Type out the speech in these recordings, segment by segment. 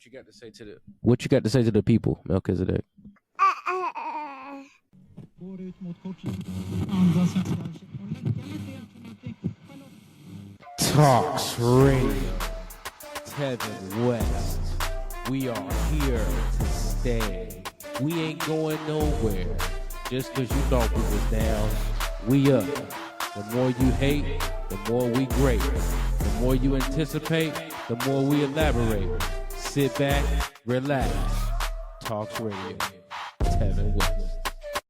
What you got to say to the people, Melchizedek? Talks Radio. Tevin West. We are here to stay. We ain't going nowhere. Just because you thought we was down, we up. The more you hate, the more we great. The more you anticipate, the more we elaborate. Sit back, relax. Talks Radio. Tevin West.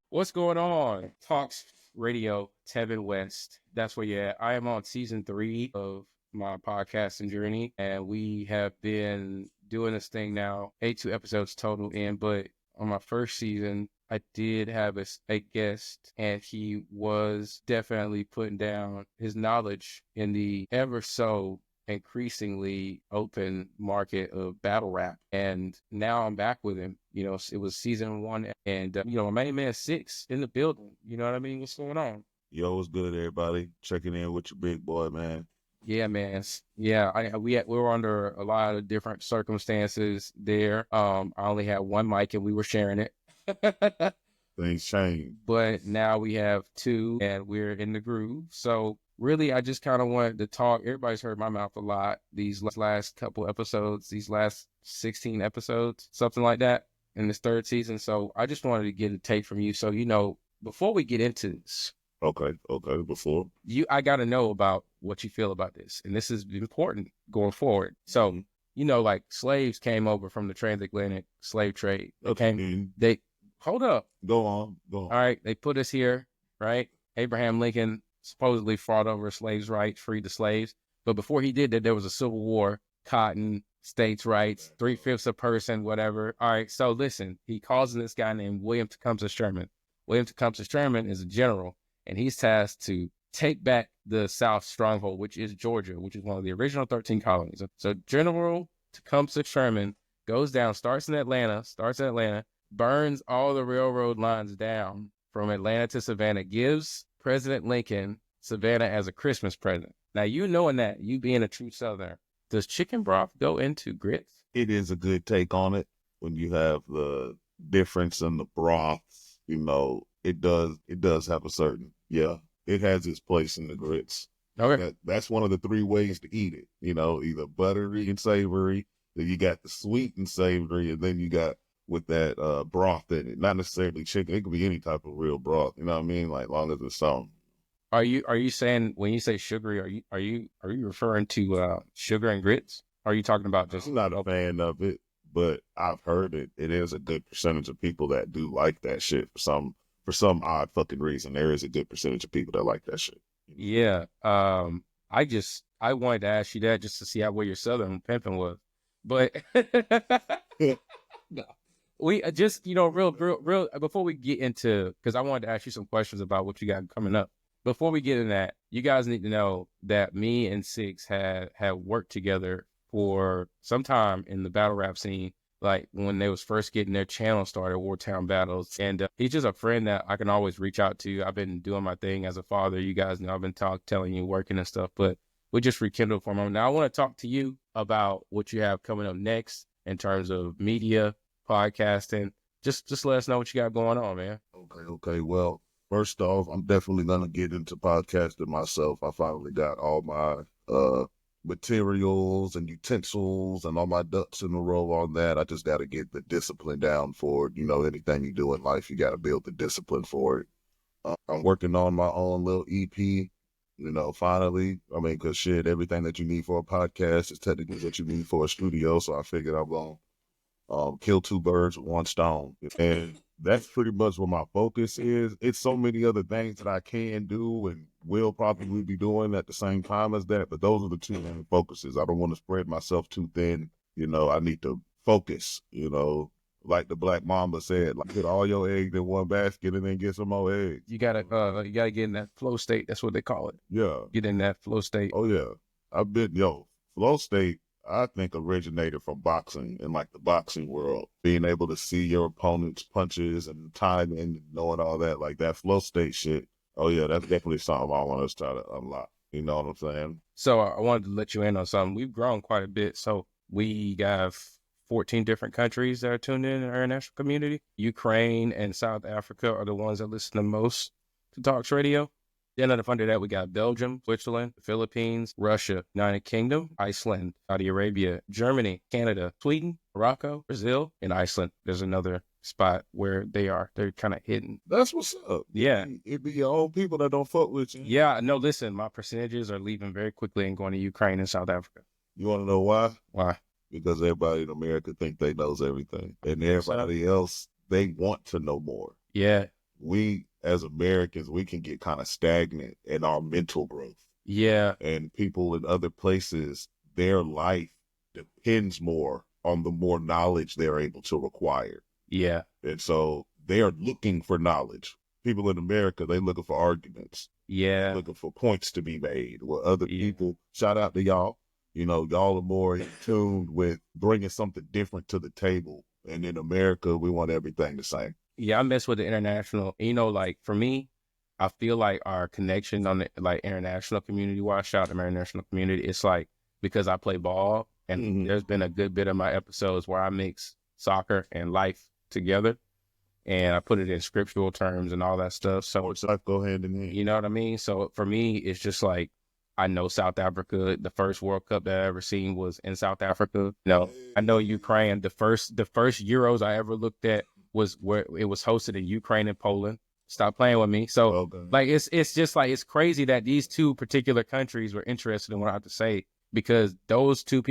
What's going on? Talks Radio, Tevin West. That's where you're at. I am on season 3 of my podcasting journey, and we have been doing this thing now, 82 episodes total in, but on my first season, I did have a guest, and he was definitely putting down his knowledge in the ever so increasingly open market of battle rap. And now I'm back with him. You know, it was season 1, and my main man 6 in the building. You know what I mean? What's going on? Yo, what's good, everybody? Checking in with your big boy, man. Yeah, man. Yeah, we were under a lot of different circumstances there. I only had one mic, and we were sharing it. Things change. But now we have 2, and we're in the groove. So really, I just kind of wanted to talk. Everybody's heard my mouth a lot these last couple episodes, these last 16 episodes, something like that in this 3rd season. So I just wanted to get a take from you. So, before we get into this. Okay. Before I got to know about what you feel about this. And this is important going forward. So, like slaves came over from the transatlantic slave trade. Hold up. Go on. All right. They put us here, right? Abraham Lincoln supposedly fought over slaves' rights, freed the slaves. But before he did that, there was a civil war, cotton, states' rights, 3/5 a person, whatever. All right. So listen, he calls this guy named William Tecumseh Sherman. William Tecumseh Sherman is a general, and he's tasked to take back the South stronghold, which is Georgia, which is one of the original 13 colonies. So General Tecumseh Sherman goes down, starts in Atlanta, burns all the railroad lines down from Atlanta to Savannah, gives President Lincoln Savannah as a Christmas present. Now, knowing that, you being a true Southerner, does chicken broth go into grits? It is a good take on it when you have the difference in the broths. It does have a certain, it has its place in the grits. Okay. That's one of the 3 ways to eat it, either buttery and savory, then you got the sweet and savory, and then you got with that broth in it, not necessarily chicken. It could be any type of real broth. You know what I mean? Like, long as it's something. Are you saying when you say sugary, are you referring to sugar and grits? Or are you talking about just? I'm not a fan of it, but I've heard it. It is a good percentage of people that do like that shit for some odd fucking reason. There is a good percentage of people that like that shit. Yeah. I wanted to ask you that just to see where your Southern pimping was, but. No. We just, real, before we get into, because I wanted to ask you some questions about what you got coming up. Before we get in that, you guys need to know that me and 6 had worked together for some time in the battle rap scene, like when they was first getting their channel started, Wartown Battles. And he's just a friend that I can always reach out to. I've been doing my thing as a father. You guys know I've been telling you, working and stuff, but we just rekindled for a moment. Now I want to talk to you about what you have coming up next in terms of media, podcasting. Just let us know what you got going on, man. Okay. Well, first off, I'm definitely gonna get into podcasting myself. I finally got all my materials and utensils and all my ducks in a row on that. I just got to get the discipline down for it. Anything you do in life, you got to build the discipline for it. I'm working on my own little EP. Finally, because shit, everything that you need for a podcast is technically what you need for a studio. So I figured I'm going to kill 2 birds with 1 stone. And that's pretty much what my focus is. It's so many other things that I can do and will probably be doing at the same time as that. But those are the 2 main focuses. I don't want to spread myself too thin. I need to focus, like the Black Mamba said, like, put all your eggs in one basket and then get some more eggs. You gotta get in that flow state. That's what they call it. Yeah. Get in that flow state. Oh yeah. Flow state, I think, originated from boxing and like the boxing world. Being able to see your opponent's punches and timing and knowing all that, like that flow state shit. Oh yeah, that's definitely something I want us to try to unlock. You know what I'm saying? So I wanted to let you in on something. We've grown quite a bit. So we have 14 different countries that are tuned in our international community. Ukraine and South Africa are the ones that listen the most to Talks Radio. Then under that, we got Belgium, Switzerland, the Philippines, Russia, United Kingdom, Iceland, Saudi Arabia, Germany, Canada, Sweden, Morocco, Brazil, and Iceland. There's another spot where they're kind of hidden. That's what's up. Yeah. It be your own people that don't fuck with you. Yeah, no, listen, my percentages are leaving very quickly and going to Ukraine and South Africa. You want to know why? Why? Because everybody in America think they knows everything. And everybody else, they want to know more. Yeah. We, as Americans, we can get kind of stagnant in our mental growth. Yeah. And people in other places, their life depends more on the more knowledge they're able to acquire. Yeah. And so they are looking for knowledge. People in America, they looking for arguments. Yeah. They're looking for points to be made. Where other people, shout out to y'all. You know, y'all are more in tune with bringing something different to the table. And in America, we want everything the same. Yeah, I mess with the international. You know, like for me, I feel like our connection on the like international community, where I shout the international community, it's like because I play ball and there's been a good bit of my episodes where I mix soccer and life together and I put it in scriptural terms and all that stuff. So it's like go hand in hand. You know what I mean? So for me, it's just like, I know South Africa, the first World Cup that I ever seen was in South Africa. You know, I know Ukraine, the first Euros I ever looked at was where it was hosted in Ukraine and Poland. Stop playing with me. So like, it's just like, it's crazy that these two particular countries were interested in what I have to say, because those two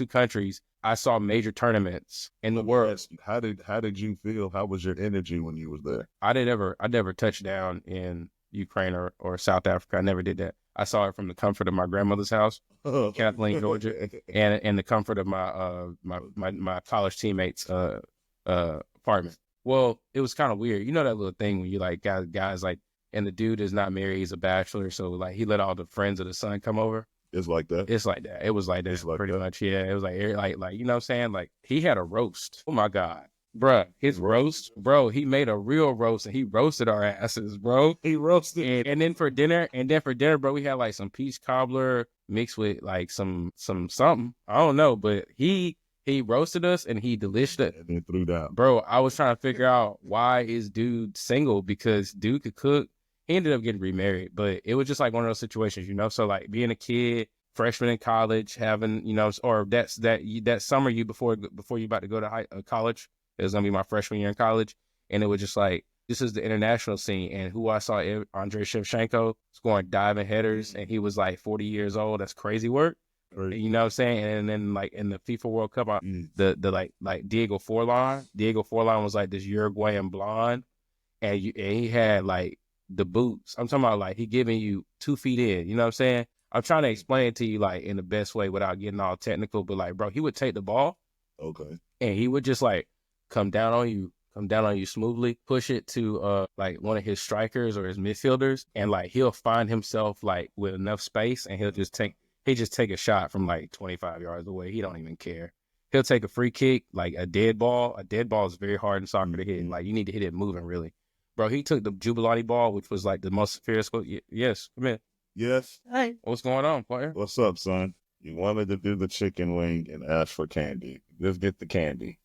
countries, I saw major tournaments in the world. How did you feel? How was your energy when you was there? I never touched down in Ukraine or South Africa. I never did that. I saw it from the comfort of my grandmother's house, Kathleen, Georgia, and the comfort of my college teammates' apartment. Well, it was kind of weird. You know that little thing when you like guys like, and the dude is not married, he's a bachelor, so like he let all the friends of the son come over. It's like that. It's like that. It was like that, pretty much. Yeah, it was like you know what I'm saying? Like he had a roast. Oh my God. Bruh, his roast, bro, he made a real roast and he roasted our asses, bro. He roasted. And then for dinner, bro, we had like some peach cobbler mixed with like some something. I don't know, but he roasted us and he delished it. And then threw down. Bro, I was trying to figure out why is dude single, because dude could cook. He ended up getting remarried, but it was just like one of those situations, you know? So like being a kid, freshman in college, having, you know, or that summer before you about to go to college. It was going to be my freshman year in college. And it was just like, this is the international scene. And who I saw, Andrei Shevchenko, scoring diving headers. And he was like 40 years old. That's crazy work. Right. You know what I'm saying? And then like in the FIFA World Cup, the like Diego Forlan was like this Uruguayan blonde. And he had like the boots. I'm talking about like he giving you 2 feet in. You know what I'm saying? I'm trying to explain it to you like in the best way without getting all technical. But like, bro, he would take the ball. Okay. And he would just like, come down on you smoothly, push it to like one of his strikers or his midfielders, and like he'll find himself like with enough space and he'll just take a shot from like 25 yards away. He don't even care. He'll take a free kick, like a dead ball. A dead ball is very hard in soccer to hit. Like you need to hit it moving really. Bro, he took the Jubilati ball, which was like the most fierce. Yes, come in. Yes. Hey. What's going on, player? What's up, son? You wanted to do the chicken wing and ask for candy. Just get the candy.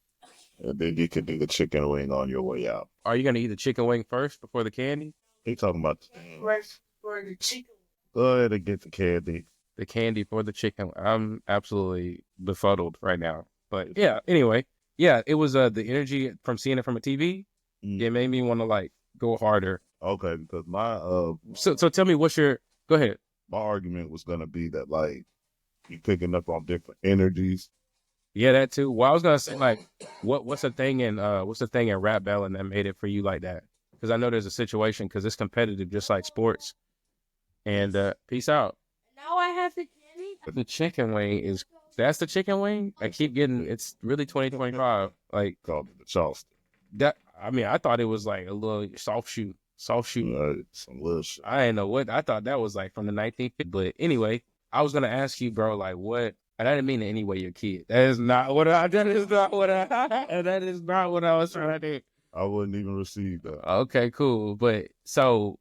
And then you can do the chicken wing on your way out. Are you going to eat the chicken wing first before the candy? He talking about for the chicken. Go ahead and get the candy. The candy for the chicken. I'm absolutely befuddled right now. But yeah, anyway. Yeah, it was the energy from seeing it from a TV. It made me want to like go harder. Okay, because my So tell me go ahead. My argument was going to be that like you picking up on different energies. Yeah, that too. Well, I was gonna say like, what's the thing in rap battling that made it for you like that? Because I know there's a situation because it's competitive, just like sports. And peace out. Now I have the candy. The chicken wing that's the chicken wing. I keep getting it's really 2025. Like called it the Charleston. That I mean, I thought it was like a little soft shoe. Some little shit. I didn't know what I thought that was like from the 1950s. But anyway, I was gonna ask you, bro, like what. And I didn't mean in any way you're a kid. That is not what I was trying to do. I wouldn't even receive that. Okay, cool. But so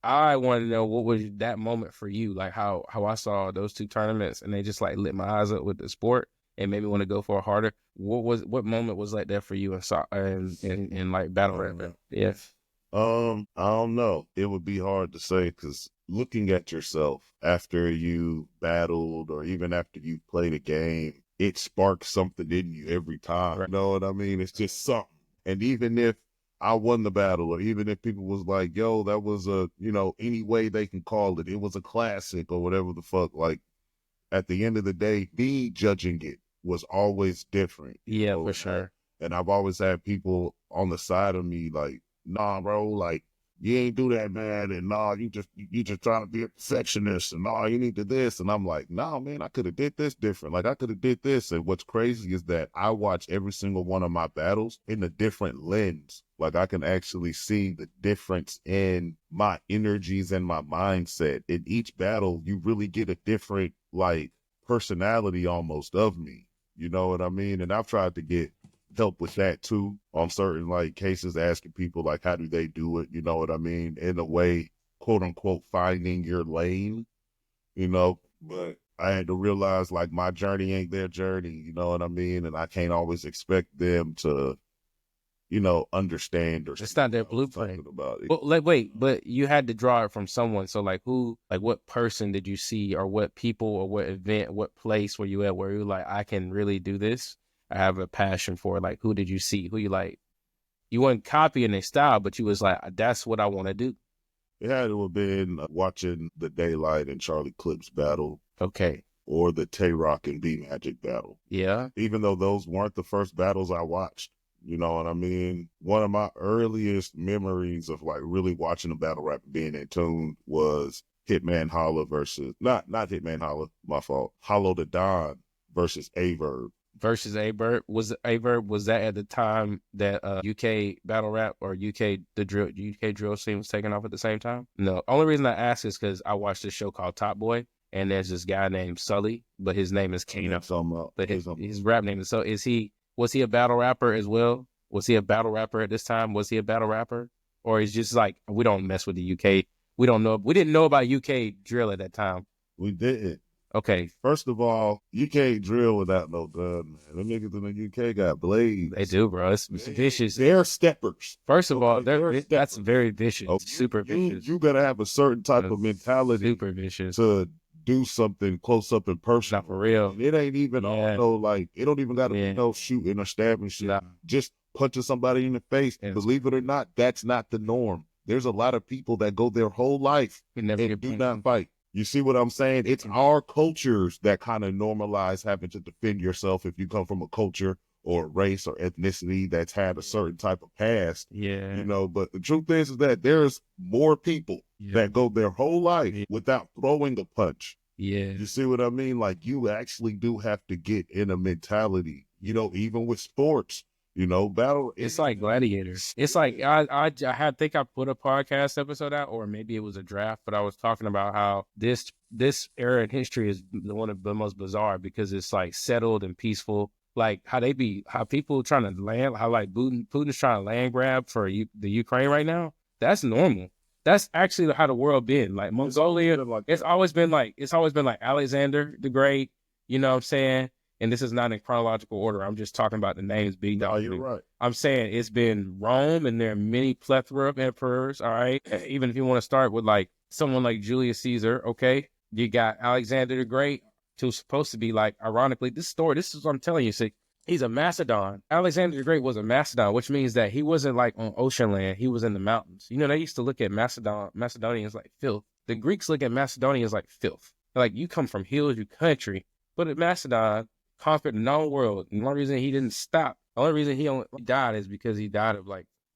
I wanted to know what was that moment for you? Like how I saw those two tournaments and they just like lit my eyes up with the sport. and made me want to go for it harder. What moment was like that for you in like battle rap? Yeah. I don't know. It would be hard to say because looking at yourself after you battled or even after you played a game, it sparks something in you every time. Right. You know what I mean? It's just something. And even if I won the battle, or even if people was like, yo, that was any way they can call it, it was a classic or whatever the fuck, like at the end of the day, me judging it was always different. Yeah, for sure. And I've always had people on the side of me like, nah, bro, like, you ain't do that, man. And nah, you just trying to be a perfectionist. And nah, you need to this. And I'm like, nah, man, I could have did this different. Like, I could have did this. And what's crazy is that I watch every single one of my battles in a different lens. Like, I can actually see the difference in my energies and my mindset. In each battle, you really get a different, like, personality almost of me. You know what I mean? And I've tried to get help with that too on certain like cases, asking people like, how do they do it? You know what I mean? In a way, quote unquote, finding your lane, but I had to realize like my journey ain't their journey. You know what I mean? And I can't always expect them to, understand or it's not their blueprint about it. Well, wait, but you had to draw it from someone. So like what person did you see, or what people, or what event, what place were you at where you like, I can really do this? I have a passion for it. Like, who did you see? Who you like? You weren't copying their style, but you was like, that's what I want to do. It had to have been watching the Daylight and Charlie Clips battle. Okay. Or the Tay-Rock and B-Magic battle. Yeah. Even though those weren't the first battles I watched. You know what I mean? One of my earliest memories of like really watching a battle rap and being in tune was Hitman Holla versus, not Hitman Holla, my fault, Hollow the Don versus Averb. Versus Averb. Was that at the time that UK battle rap or UK drill scene was taking off at the same time? No. Only reason I ask is because I watched this show called Top Boy, and there's this guy named Sully, but his name is Kano. But his rap name is, so was he a battle rapper as well? Was he a battle rapper at this time? Was he a battle rapper? Or is just like, we don't mess with the UK. We didn't know about UK drill at that time. We didn't. Okay. First of all, you can't drill without no gun, man. Them niggas in the UK got blades. They do, bro. It's vicious. They're steppers. First of all, that's very vicious. Okay. Super vicious. You gotta have a certain type of mentality. Super vicious. To do something close up and personal. Not for real. It ain't even it don't even gotta be no shooting or stabbing shit. Nah. Just punching somebody in the face. Yeah. Believe it or not, that's not the norm. There's a lot of people that go their whole life and do not fight. You see what I'm saying? It's our cultures that kind of normalize having to defend yourself if you come from a culture or a race or ethnicity that's had a certain type of past. Yeah. But the truth is that there's more people that go their whole life without throwing a punch. Yeah. You see what I mean? Like, you actually do have to get in a mentality, even with sports. Battle. It's like gladiators. It's like I think I put a podcast episode out, or maybe it was a draft, but I was talking about how this era in history is one of the most bizarre because it's like settled and peaceful. Like how people trying to land, how like Putin's trying to land grab for the Ukraine right now. That's normal. That's actually how the world been. Like Mongolia, it's always been like Alexander the Great. You know what I'm saying? And this is not in chronological order. I'm just talking about the names being done. No, you're right. I'm saying it's been Rome, and there are many plethora of emperors, all right? Even if you want to start with, like, someone like Julius Caesar, okay? You got Alexander the Great, who's supposed to be, like, ironically, this is what I'm telling you. See, he's a Macedon. Alexander the Great was a Macedon, which means that he wasn't, like, on ocean land. He was in the mountains. They used to look at Macedonians like filth. The Greeks look at Macedonians like filth. Like, you come from hills, you country. But at Macedon, conquered the known world. And the only reason he didn't stop, the only reason he died is because he died of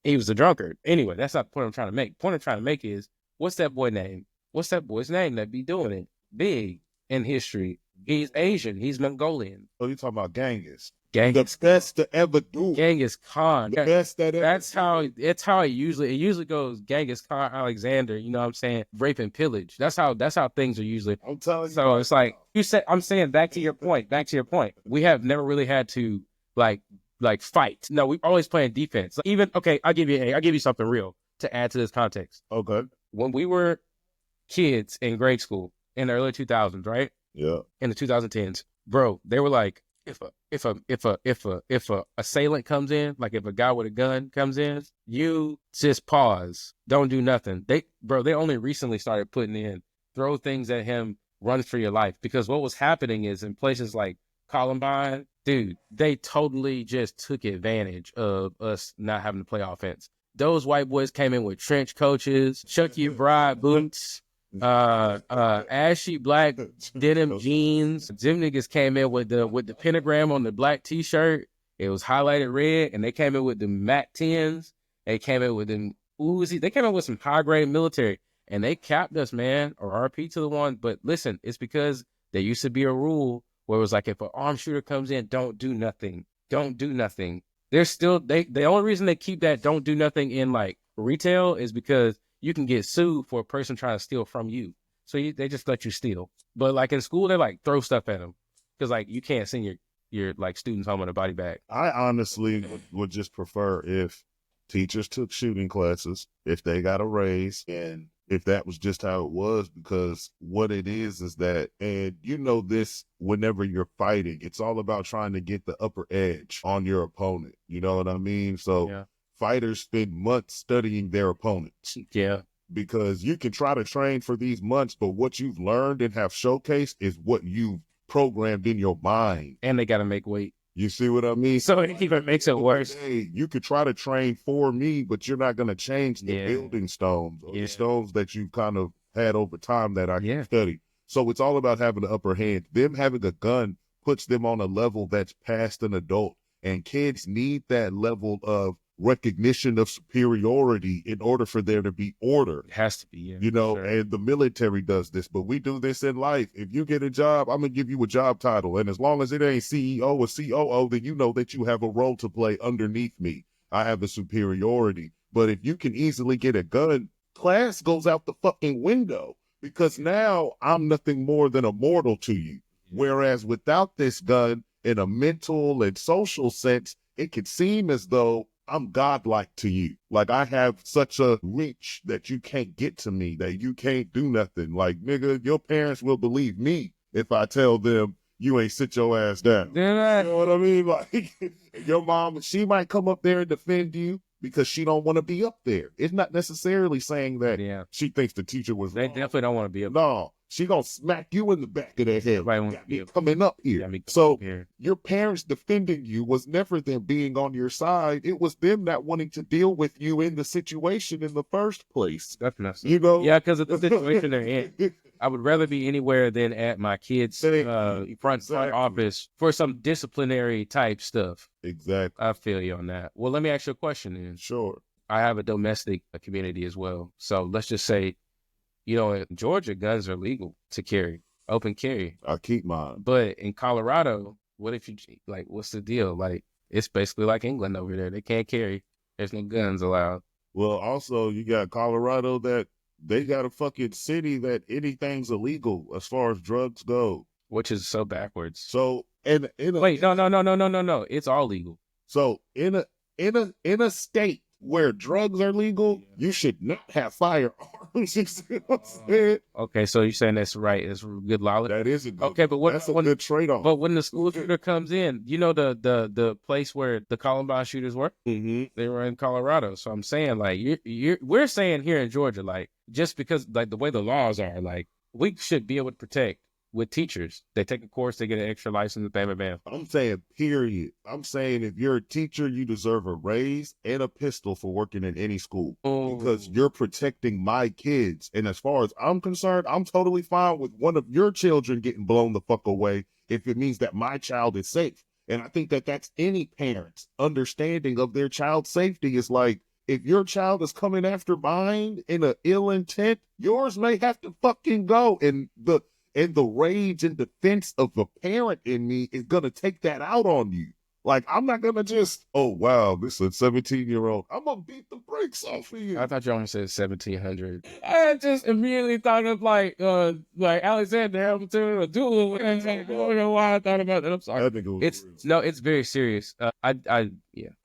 he was a drunkard. Anyway, that's not the point I'm trying to make. The point I'm trying to make is, what's that boy name? What's that boy's name that be doing it big in history? He's Asian. He's Mongolian. Oh, you talking about Genghis? Genghis. The best to ever do. Genghis Khan. The best that ever. That's how it usually goes. Genghis Khan, Alexander, you know what I'm saying? Rape and pillage. That's how things are usually. I'm telling you. So it's like I'm saying back to your point. We have never really had to like fight. No, we've always playing defense. I'll give you something real to add to this context. Okay. When we were kids in grade school in the early 2000s, right? Yeah. In the 2010s, bro, they were like, if a assailant comes in, like if a guy with a gun comes in, you just pause, don't do nothing. They only recently started putting in throw things at him, run for your life, because what was happening is in places like Columbine, dude, they totally just took advantage of us not having to play offense. Those white boys came in with trench coaches, Chucky Bride boots, ashy black denim jeans. Them niggas came in with the pentagram on the black t-shirt. It was highlighted red, and they came in with the Mac 10s. They came in with them Uzi. They came in with some high grade military, and they capped us, man, or RP to the one. But listen, it's because there used to be a rule where it was like, if an armed shooter comes in, don't do nothing. Don't do nothing. They're still, the only reason they keep that don't do nothing in like retail is because you can get sued for a person trying to steal from you. So they just let you steal. But like in school, they like throw stuff at them because like you can't send your like students home in a body bag. I honestly would just prefer if teachers took shooting classes, if they got a raise, and if that was just how it was, because what it is that, and you know this, whenever you're fighting, it's all about trying to get the upper edge on your opponent. You know what I mean? So yeah. Fighters spend months studying their opponents. Yeah. Because you can try to train for these months, but what you've learned and have showcased is what you've programmed in your mind. And they got to make weight. You see what I mean? So it even makes it worse. Hey, you could try to train for me, but you're not going to change the building stones or the stones that you kind of had over time that I studied. So it's all about having the upper hand. Them having a gun puts them on a level that's past an adult. And kids need that level of recognition of superiority in order for there to be order. It has to be, you know, sure. And the military does this, but we do this in life. If you get a job, I'm going to give you a job title. And as long as it ain't CEO or COO, then you know that you have a role to play underneath me. I have the superiority. But if you can easily get a gun, class goes out the fucking window, because now I'm nothing more than a mortal to you. Whereas without this gun, in a mental and social sense, it could seem as though I'm godlike to you. Like I have such a reach that you can't get to me, that you can't do nothing. Like, nigga, your parents will believe me if I tell them you ain't sit your ass down. You know what I mean? Like, your mom, she might come up there and defend you because she don't want to be up there. It's not necessarily saying that she thinks the teacher was wrong. They definitely don't want to be up there. No. She gonna smack you in the back of the head. Got me coming up here. So your parents defending you was never them being on your side. It was them not wanting to deal with you in the situation in the first place. Definitely. You know? Yeah, because of the situation they're in. I would rather be anywhere than at my kid's front office for some disciplinary type stuff. Exactly. I feel you on that. Well, let me ask you a question then. Sure. I have a domestic community as well. So let's just say, you know, in Georgia, guns are legal to carry, open carry. I keep mine. But in Colorado, what if you, like, what's the deal? Like, it's basically like England over there. They can't carry. There's no guns allowed. Well, also, you got Colorado that they got a fucking city that anything's illegal as far as drugs go. Which is so backwards. So, wait, no. It's all legal. So, in a state where drugs are legal, you should not have firearms. You see what I'm saying? Okay, so you're saying that's right. It's good law. That is a good. Okay, but that's a good trade-off. But when the school shooter comes in, you know the place where the Columbine shooters were? Mm-hmm. They were in Colorado. So I'm saying, like, we're saying here in Georgia, like, just because, like, the way the laws are, like, we should be able to protect with teachers. They take a course, they get an extra license, bam. I'm saying, period. I'm saying if you're a teacher, you deserve a raise and a pistol for working in any school. Because you're protecting my kids. And as far as I'm concerned, I'm totally fine with one of your children getting blown the fuck away if it means that my child is safe. And I think that that's any parent's understanding of their child's safety is like, if your child is coming after mine in an ill intent, yours may have to fucking go. And the rage and defense of the parent in me is going to take that out on you. Like, I'm not going to just, oh, wow, this is a 17-year-old. I'm going to beat the brakes off of you. I thought you only said 1,700. I just immediately thought of, like Alexander Hamilton or Doolittle. I don't know why I thought about that. I'm sorry. I think it's very serious. Yeah.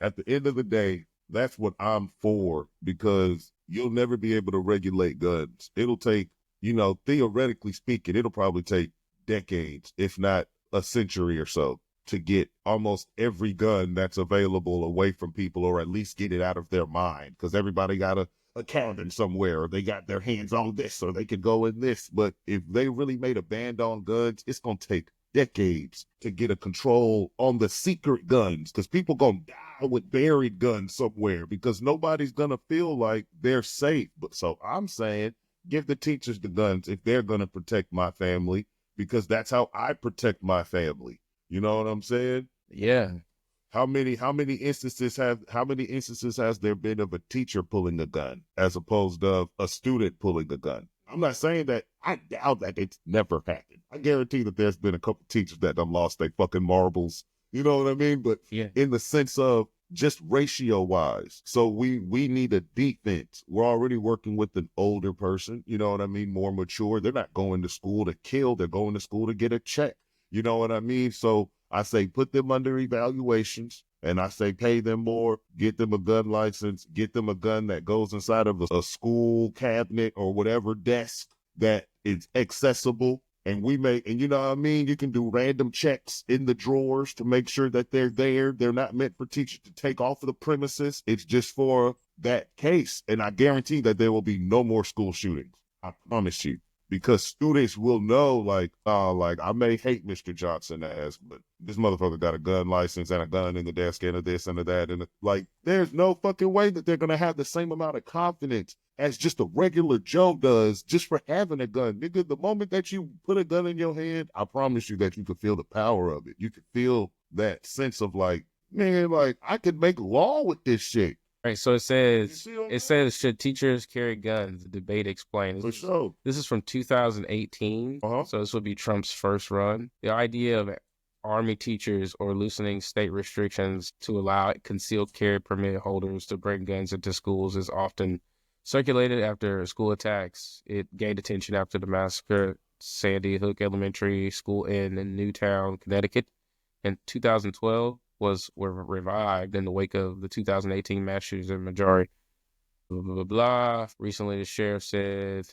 At the end of the day, that's what I'm for, because you'll never be able to regulate guns. It'll take, you know, theoretically speaking, it'll probably take decades, if not a century or so, to get almost every gun that's available away from people, or at least get it out of their mind, because everybody got a cannon somewhere, or they got their hands on this, or they could go in this. But if they really made a ban on guns, it's going to take decades to get a control on the secret guns, because people going to die with buried guns somewhere, because nobody's going to feel like they're safe. But so I'm saying, give the teachers the guns if they're going to protect my family, because that's how I protect my family. You know what I'm saying? Yeah. How many instances has there been of a teacher pulling a gun as opposed to a student pulling a gun? I'm not saying that. I doubt that it's never happened. I guarantee that there's been a couple teachers that done lost their fucking marbles. You know what I mean? But Yeah. in the sense of just ratio wise. So we need a defense. We're already working with an older person, you know what I mean? More mature. They're not going to school to kill. They're going to school to get a check. You know what I mean? So I say put them under evaluations, and I say pay them more, get them a gun license, get them a gun that goes inside of a school cabinet or whatever desk that is accessible. And you know what I mean? You can do random checks in the drawers to make sure that they're there. They're not meant for teachers to take off of the premises. It's just for that case. And I guarantee that there will be no more school shootings. I promise you. Because students will know, like I may hate Mr. Johnson as, but this motherfucker got a gun license and a gun in the desk and a this and a that. And like, there's no fucking way that they're going to have the same amount of confidence as just a regular Joe does just for having a gun. Nigga, the moment that you put a gun in your hand, I promise you that you could feel the power of it. You could feel that sense of like, man, like I could make law with this shit. Right, so it says, should teachers carry guns? The debate explained. For sure. This is from 2018, so this would be Trump's first run. The idea of Army teachers or loosening state restrictions to allow concealed carry permit holders to bring guns into schools is often circulated after school attacks. It gained attention after the massacre at Sandy Hook Elementary School in Newtown, Connecticut in 2012. Were revived in the wake of the 2018 mass shootings in Missouri. Blah, blah, blah, blah. Recently, the sheriff said,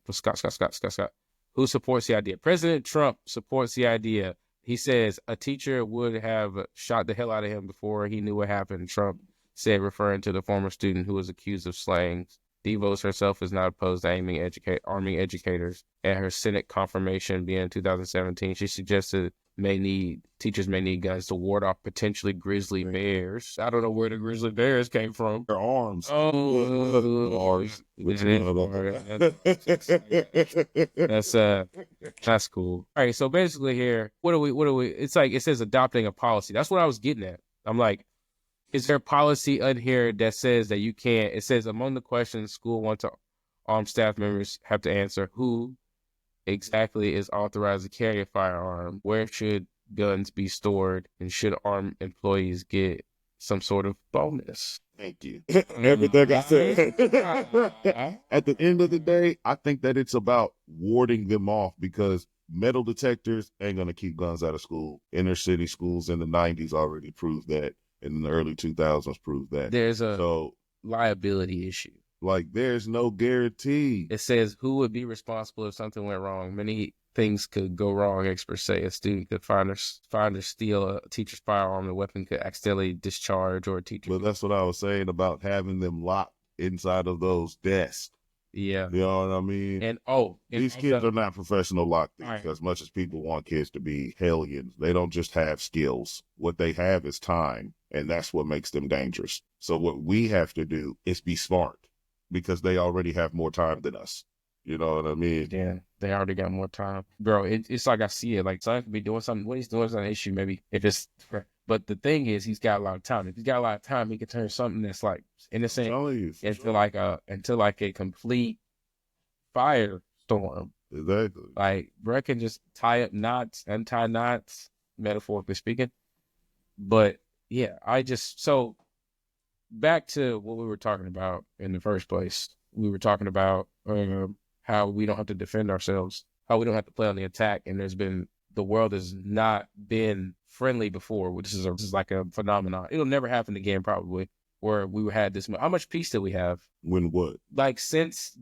Scott, who supports the idea? President Trump supports the idea. He says a teacher would have shot the hell out of him before he knew what happened, Trump said, referring to the former student who was accused of slaying. DeVos herself is not opposed to arming educators. At her Senate confirmation being in 2017, she suggested teachers may need guns to ward off potentially grizzly bears. I don't know where the grizzly bears came from. Their arms. Arms. That's cool. All right, so basically here, what do we? It's like it says adopting a policy. That's what I was getting at. I'm like, is there a policy in here that says that you can't? It says among the questions school wants to armed staff members have to answer: who exactly is authorized to carry a firearm? Where should guns be stored? And should armed employees get some sort of bonus? Thank you. Everything I said. At the end of the day, I think that it's about warding them off, because metal detectors ain't going to keep guns out of school. Inner city schools in the 90s already proved that. In the early 2000s proved that. There's a liability issue. Like, there's no guarantee. It says who would be responsible if something went wrong. Many things could go wrong. Experts say a student could find or steal a teacher's firearm. The weapon could accidentally discharge, or a teacher. But that's what I was saying about having them locked inside of those desks. Yeah. You know what I mean? And these kids are not professional lock thieves. Right. As much as people want kids to be hellions, they don't just have skills. What they have is time, and that's what makes them dangerous. So what we have to do is be smart, because they already have more time than us. You know what I mean? Yeah, they already got more time. Bro, it's like I see it. Like, son could be doing something. What he's doing is an issue, maybe. But the thing is, he's got a lot of time. If he's got a lot of time, he can turn something that's like innocent into like a complete firestorm. Exactly. Like, bro can just untie knots, metaphorically speaking. But yeah, so back to what we were talking about in the first place. We were talking about how we don't have to defend ourselves, how we don't have to play on the attack. And the world has not been friendly before. This is like a phenomenon. It'll never happen again, probably, where we had this. How much peace did we have? When what? Like, since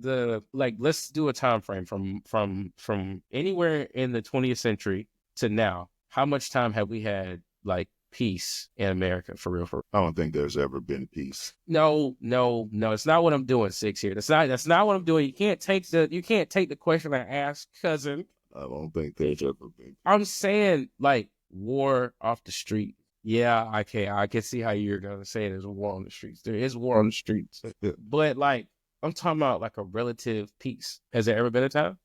let's do a time frame from anywhere in the 20th century to now. how much time have we had like peace in America for real? I don't think there's ever been peace. No. It's not what I'm doing, Six here. That's not what I'm doing. You can't take the question I asked, cousin. I don't think there's ever been. I'm saying like war off the street. Yeah, I can see how you're gonna say there's a war on the streets. There is war on the streets. But like I'm talking about like a relative peace. Has there ever been a time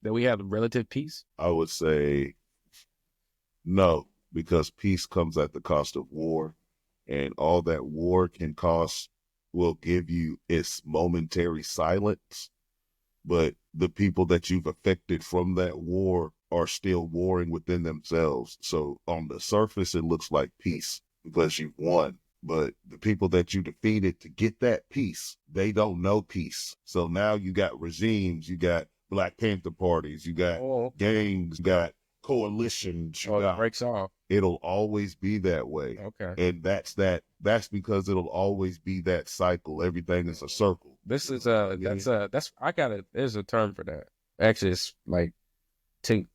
that we had a relative peace? I would say no, because peace comes at the cost of war, and all that war can cost will give you its momentary silence, but the people that you've affected from that war are still warring within themselves. So on the surface, it looks like peace because you've won. But the people that you defeated to get that peace, they don't know peace. So now you got regimes, you got Black Panther parties, you got gangs, you got coalitions. It breaks off. It'll always be that way. Okay. And that's because it'll always be that cycle. Everything is a circle. This is there's a term for that. Actually, it's like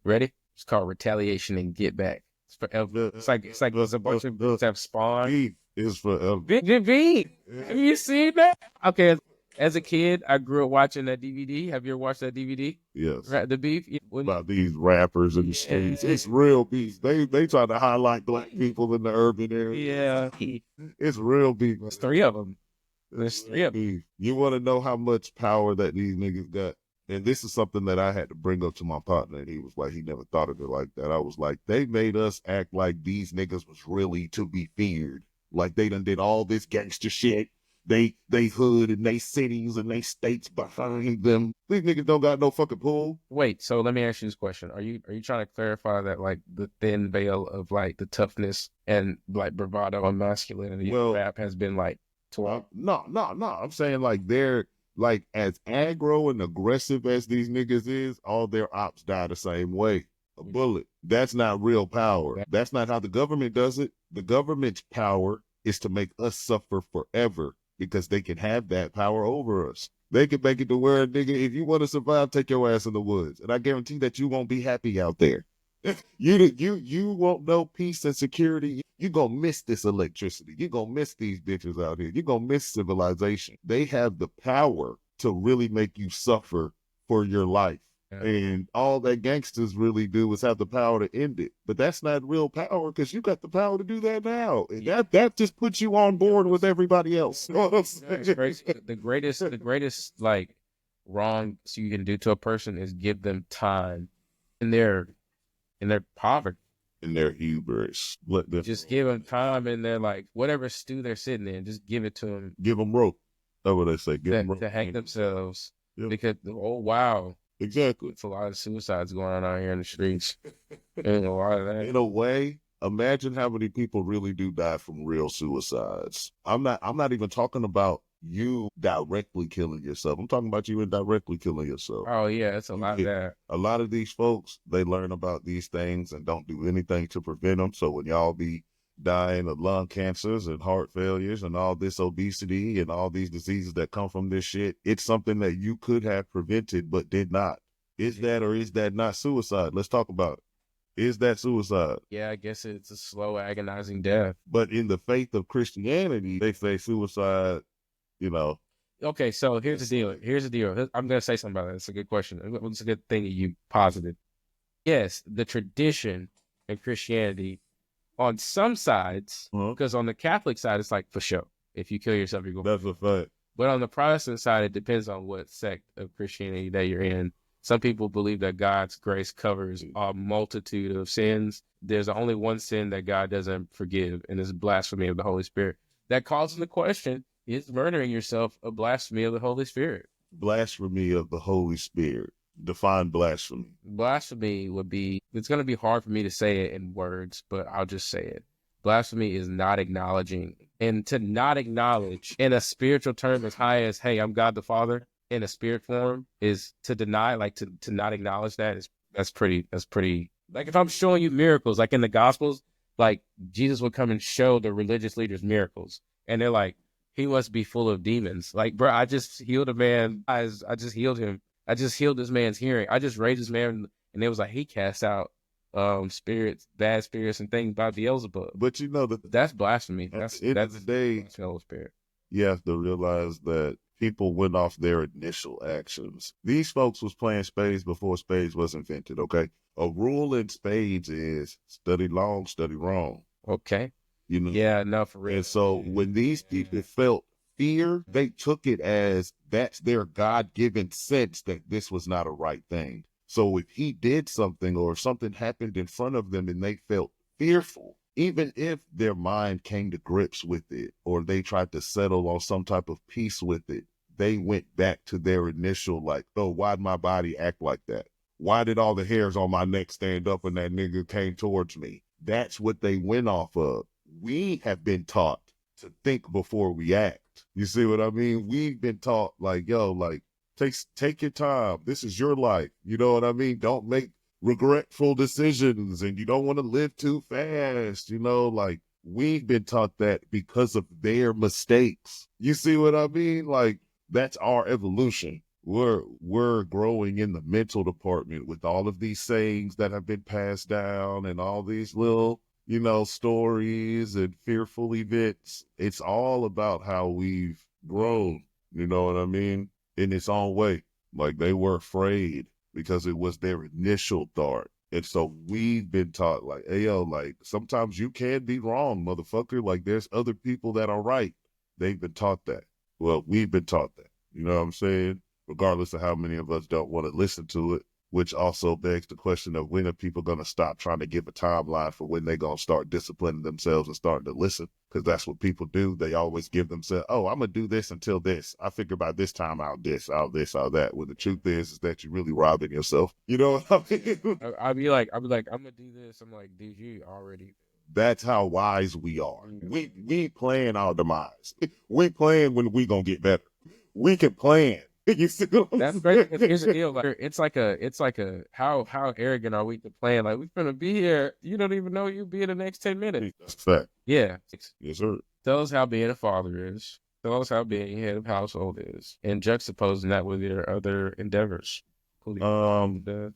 ready? It's called retaliation and get back. It's forever. It's like there's a bunch of groups have spawned. Beef is forever. Beef. Have you seen that? Okay. As a kid, I grew up watching that DVD. Have you ever watched that DVD? Yes. The beef? About these rappers in the streets. It's real beef. They try to highlight Black people in the urban area. Yeah. It's real beef. There's three of them. There's three of them. You want to know how much power that these niggas got? And this is something that I had to bring up to my partner, and he was like, he never thought of it like that. I was like, they made us act like these niggas was really to be feared. Like they done did all this gangster shit. They hood and they cities and they states behind them. These niggas don't got no fucking pull. Wait, so let me ask you this question. Are you trying to clarify that like the thin veil of like the toughness and like bravado and masculinity of rap has been like torn? No. I'm saying like they're like as aggro and aggressive as these niggas is, all their ops die the same way. A bullet. That's not real power. That's not how the government does it. The government's power is to make us suffer forever, because they can have that power over us. They can make it to where, nigga, if you want to survive, take your ass in the woods. And I guarantee that you won't be happy out there. You won't know peace and security. You're going to miss this electricity. You're going to miss these bitches out here. You're going to miss civilization. They have the power to really make you suffer for your life. Yeah. And all that gangsters really do is have the power to end it. But that's not real power, because you got the power to do that now. And that just puts you on board with everybody else. The greatest like wrong you can do to a person is give them time in their poverty. In their hubris. Just give them time in their like whatever stew they're sitting in. Just give it to them. Give them rope. That's what they say. Give them rope. To hang themselves. Yep. Because, oh, wow. Exactly. It's a lot of suicides going on out here in the streets. There's a lot of that. In a way, imagine how many people really do die from real suicides. I'm not even talking about you directly killing yourself. I'm talking about you indirectly killing yourself. Oh yeah, it's a lot of that. A lot of these folks, they learn about these things and don't do anything to prevent them. So when y'all be dying of lung cancers and heart failures and all this obesity and all these diseases that come from this shit, it's something that you could have prevented but did not. Is that or is that not suicide? Let's talk about it. Is that suicide? Yeah, I guess it's a slow, agonizing death. But in the faith of Christianity, they say suicide, you know. Okay, so here's the deal. I'm going to say something about that. It's a good question. It's a good thing that you posited. Yes, the tradition in Christianity, on some sides, because on the Catholic side, it's like, for sure, if you kill yourself, you're going to. That's a fact. But on the Protestant side, it depends on what sect of Christianity that you're in. Some people believe that God's grace covers a multitude of sins. There's only one sin that God doesn't forgive, and it's blasphemy of the Holy Spirit. That calls into question, is murdering yourself a blasphemy of the Holy Spirit? Blasphemy of the Holy Spirit. Define blasphemy. Blasphemy would be, it's going to be hard for me to say it in words, but I'll just say it. Blasphemy is not acknowledging. And to not acknowledge in a spiritual term as high as, hey, I'm God the Father, in a spirit form, is to deny, like to not acknowledge that is, that's pretty, like if I'm showing you miracles, like in the Gospels, like Jesus would come and show the religious leaders miracles. And they're like, he must be full of demons. Like, bro, I just healed a man. I just healed him. I just healed this man's hearing. I just raised this man, and it was like he cast out spirits, bad spirits, and things by Beelzebub. But you know that That's blasphemy. at That's the end of the day, that's the Holy Spirit. you have to realize that people went off their initial actions. These folks was playing spades before spades was invented, okay? A rule in spades is study long, study wrong. Okay. You know? Yeah, no, for real. And so when these people felt fear, they took it as that's their God-given sense that this was not a right thing. So if he did something or if something happened in front of them and they felt fearful, even if their mind came to grips with it or they tried to settle on some type of peace with it, they went back to their initial like, oh, why'd my body act like that? Why did all the hairs on my neck stand up when that nigga came towards me? That's what they went off of. We have been taught to think before we act. You see what I mean? We've been taught like, yo, like, take your time. This is your life. You know what I mean? Don't make regretful decisions and you don't want to live too fast. You know, like we've been taught that because of their mistakes. You see what I mean? Like that's our evolution. We're growing in the mental department with all of these sayings that have been passed down and all these little, you know, stories and fearful events. It's all about how we've grown, you know what I mean? In its own way. Like they were afraid because it was their initial thought. And so we've been taught like, hey, yo, like sometimes you can be wrong, motherfucker. Like there's other people that are right. They've been taught that. Well, we've been taught that. You know what I'm saying? Regardless of how many of us don't want to listen to it, which also begs the question of when are people going to stop trying to give a timeline for when they're going to start disciplining themselves and starting to listen? Because that's what people do. They always give themselves, oh, I'm going to do this until this. I figure by this time I'll this, I'll this, I'll that. When the truth is that you're really robbing yourself. You know what I mean? I'd be like, I'm going to do this. I'm like, dude, you already. That's how wise we are. We plan our demise. We plan when we going to get better. We can plan. You see what I'm That's saying? great. Here's the deal. Like, it's like a how arrogant are we to plan? Like we're gonna be here. You don't even know you'll be in the next 10 minutes. That's a fact. Yeah. Yes, sir. Tell us how being a father is. Tell us how being head of household is, and juxtaposing that with your other endeavors, including the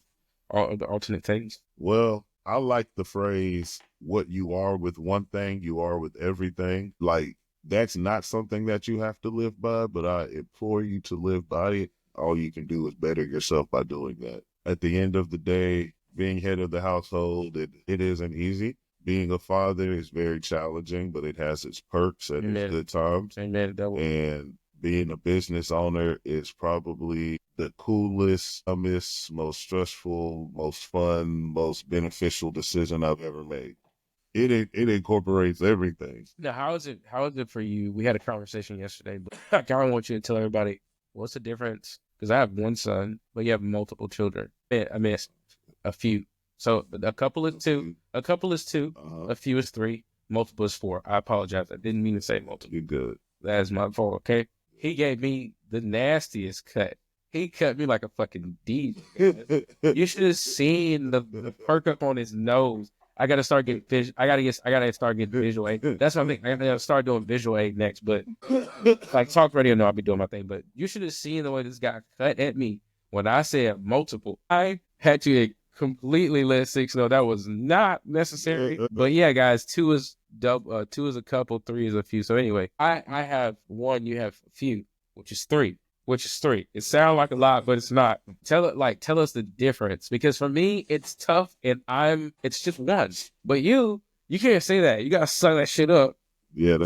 alternate things. Well, I like the phrase, what you are with one thing, you are with everything. Like, that's not something that you have to live by, but I implore you to live by it. All you can do is better yourself by doing that. At the end of the day, being head of the household, it isn't easy. Being a father is very challenging, but it has its perks and its good times. And being a business owner is probably the coolest, dumbest, most stressful, most fun, most beneficial decision I've ever made. It incorporates everything. Now, how is it for you? We had a conversation yesterday, but I kind of want you to tell everybody what's the difference. Because I have one son, but you have multiple children. I mean, a few. So a couple is two, a few is three, multiple is four. I apologize. I didn't mean to say multiple. You're good. That is my fault, okay? He gave me the nastiest cut. He cut me like a fucking D. You should have seen the perk up on his nose. I gotta start getting I gotta start getting visual aid. That's what I think. I gotta start doing visual aid next. But like talk radio, no, I'll be doing my thing. But you should have seen the way this guy cut at me when I said multiple. I had to completely let 6 know that was not necessary. But yeah, guys, 2 is double. 2 is a couple. 3 is a few. So anyway, I have 1. You have a few, which is 3. It sounds like a lot, but it's not. Tell us the difference, because for me it's tough and it's just 1. But you can't say that. You gotta suck that shit up. Yeah,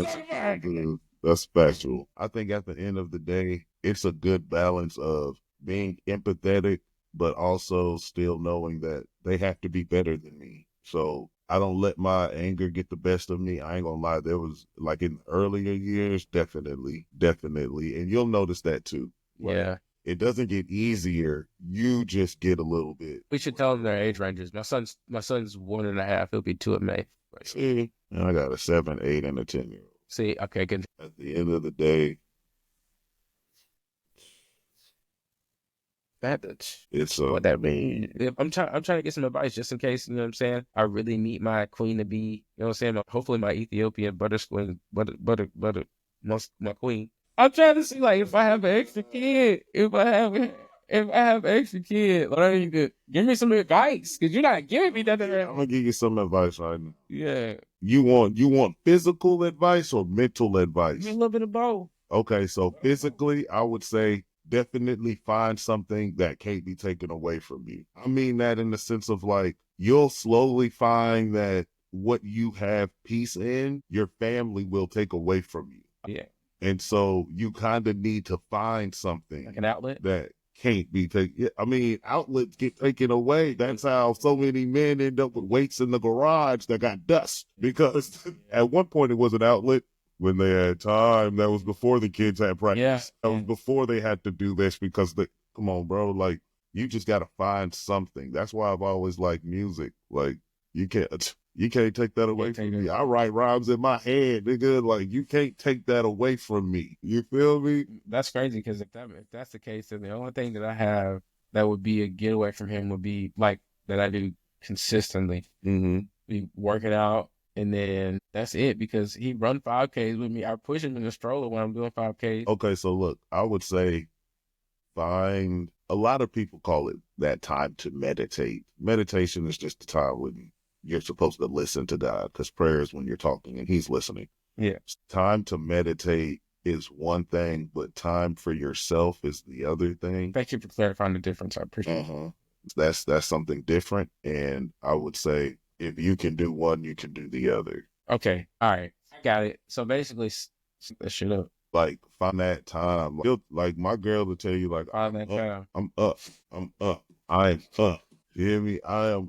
that's factual. I think at the end of the day, it's a good balance of being empathetic, but also still knowing that they have to be better than me. So I don't let my anger get the best of me. I ain't gonna lie. There was like in earlier years, definitely. And you'll notice that too. Like, yeah. It doesn't get easier. You just get a little bit. We should tell them their age ranges. My son's 1.5. He'll be 2 in May. See, and I got a 7, 8, and a 10-year-old. See, okay, good. At the end of the day, It's what that means. I'm trying to get some advice just in case, you know what I'm saying? I really meet my queen to be, you know what I'm saying? Hopefully my Ethiopian my queen. I'm trying to see like if I have an extra kid, if I have it. if I have an extra kid, like, I need to give me some advice because you're not giving me nothing. I'm gonna give you some advice right now. Yeah, You want physical advice or mental give advice? me a little bit of both. Okay, so physically, I would say definitely find something that can't be taken away from you. I mean that in the sense of like, you'll slowly find that what you have peace in, your family will take away from you. Yeah, And so you kind of need to find something like an outlet. that can't be taken. I mean, outlets get taken away. That's how so many men end up with weights in the garage that got dust. Because at one point it was an outlet when they had time. That was before the kids had practice. Yeah. That was before they had to do this because come on, bro. Like, you just got to find something. That's why I've always liked music. Like, you can't take that away from me. I write rhymes in my head, nigga. Like, you can't take that away from me. You feel me? That's crazy because if that's the case, then the only thing that I have that would be a getaway from him would be like that I do consistently. Mm-hmm. Be working out, and then that's it because he run 5Ks with me. I push him in the stroller when I'm doing 5Ks. Okay, so look, I would say find, a lot of people call it that time to meditate. Meditation is just the time when you're supposed to listen to God, because prayer is when you're talking and he's listening. Yeah. Time to meditate is one thing, but time for yourself is the other thing. Thank you for clarifying the difference. I appreciate it. That's something different. And I would say if you can do one, you can do the other. Okay. All right. I got it. So basically, set that shit up. Like, find that time. Like my girl will tell you, like, Find that time. I'm up. I'm up. I'm up. You hear me? I'm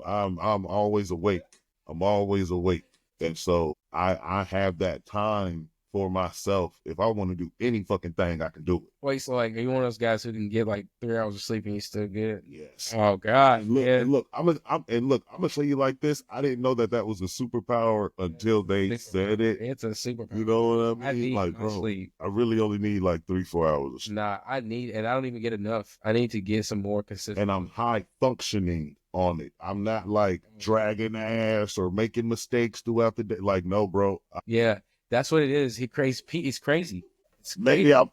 always awake. I'm always awake. And so I have that time for myself. If I want to do any fucking thing, I can do it. Wait, so like, are you one of those guys who can get like 3 hours of sleep and you still good? Yes. Oh God. And look, I'm gonna say you like this. I didn't know that was a superpower until they said it. It's a superpower. You know what I mean? I need Like, bro, sleep. I really only need like 3-4 hours of sleep. Nah, and I don't even get enough. I need to get some more consistent. And I'm high functioning on it. I'm not like dragging ass or making mistakes throughout the day. Like, no, bro. Yeah, that's what it is. He's crazy. It's crazy. Maybe I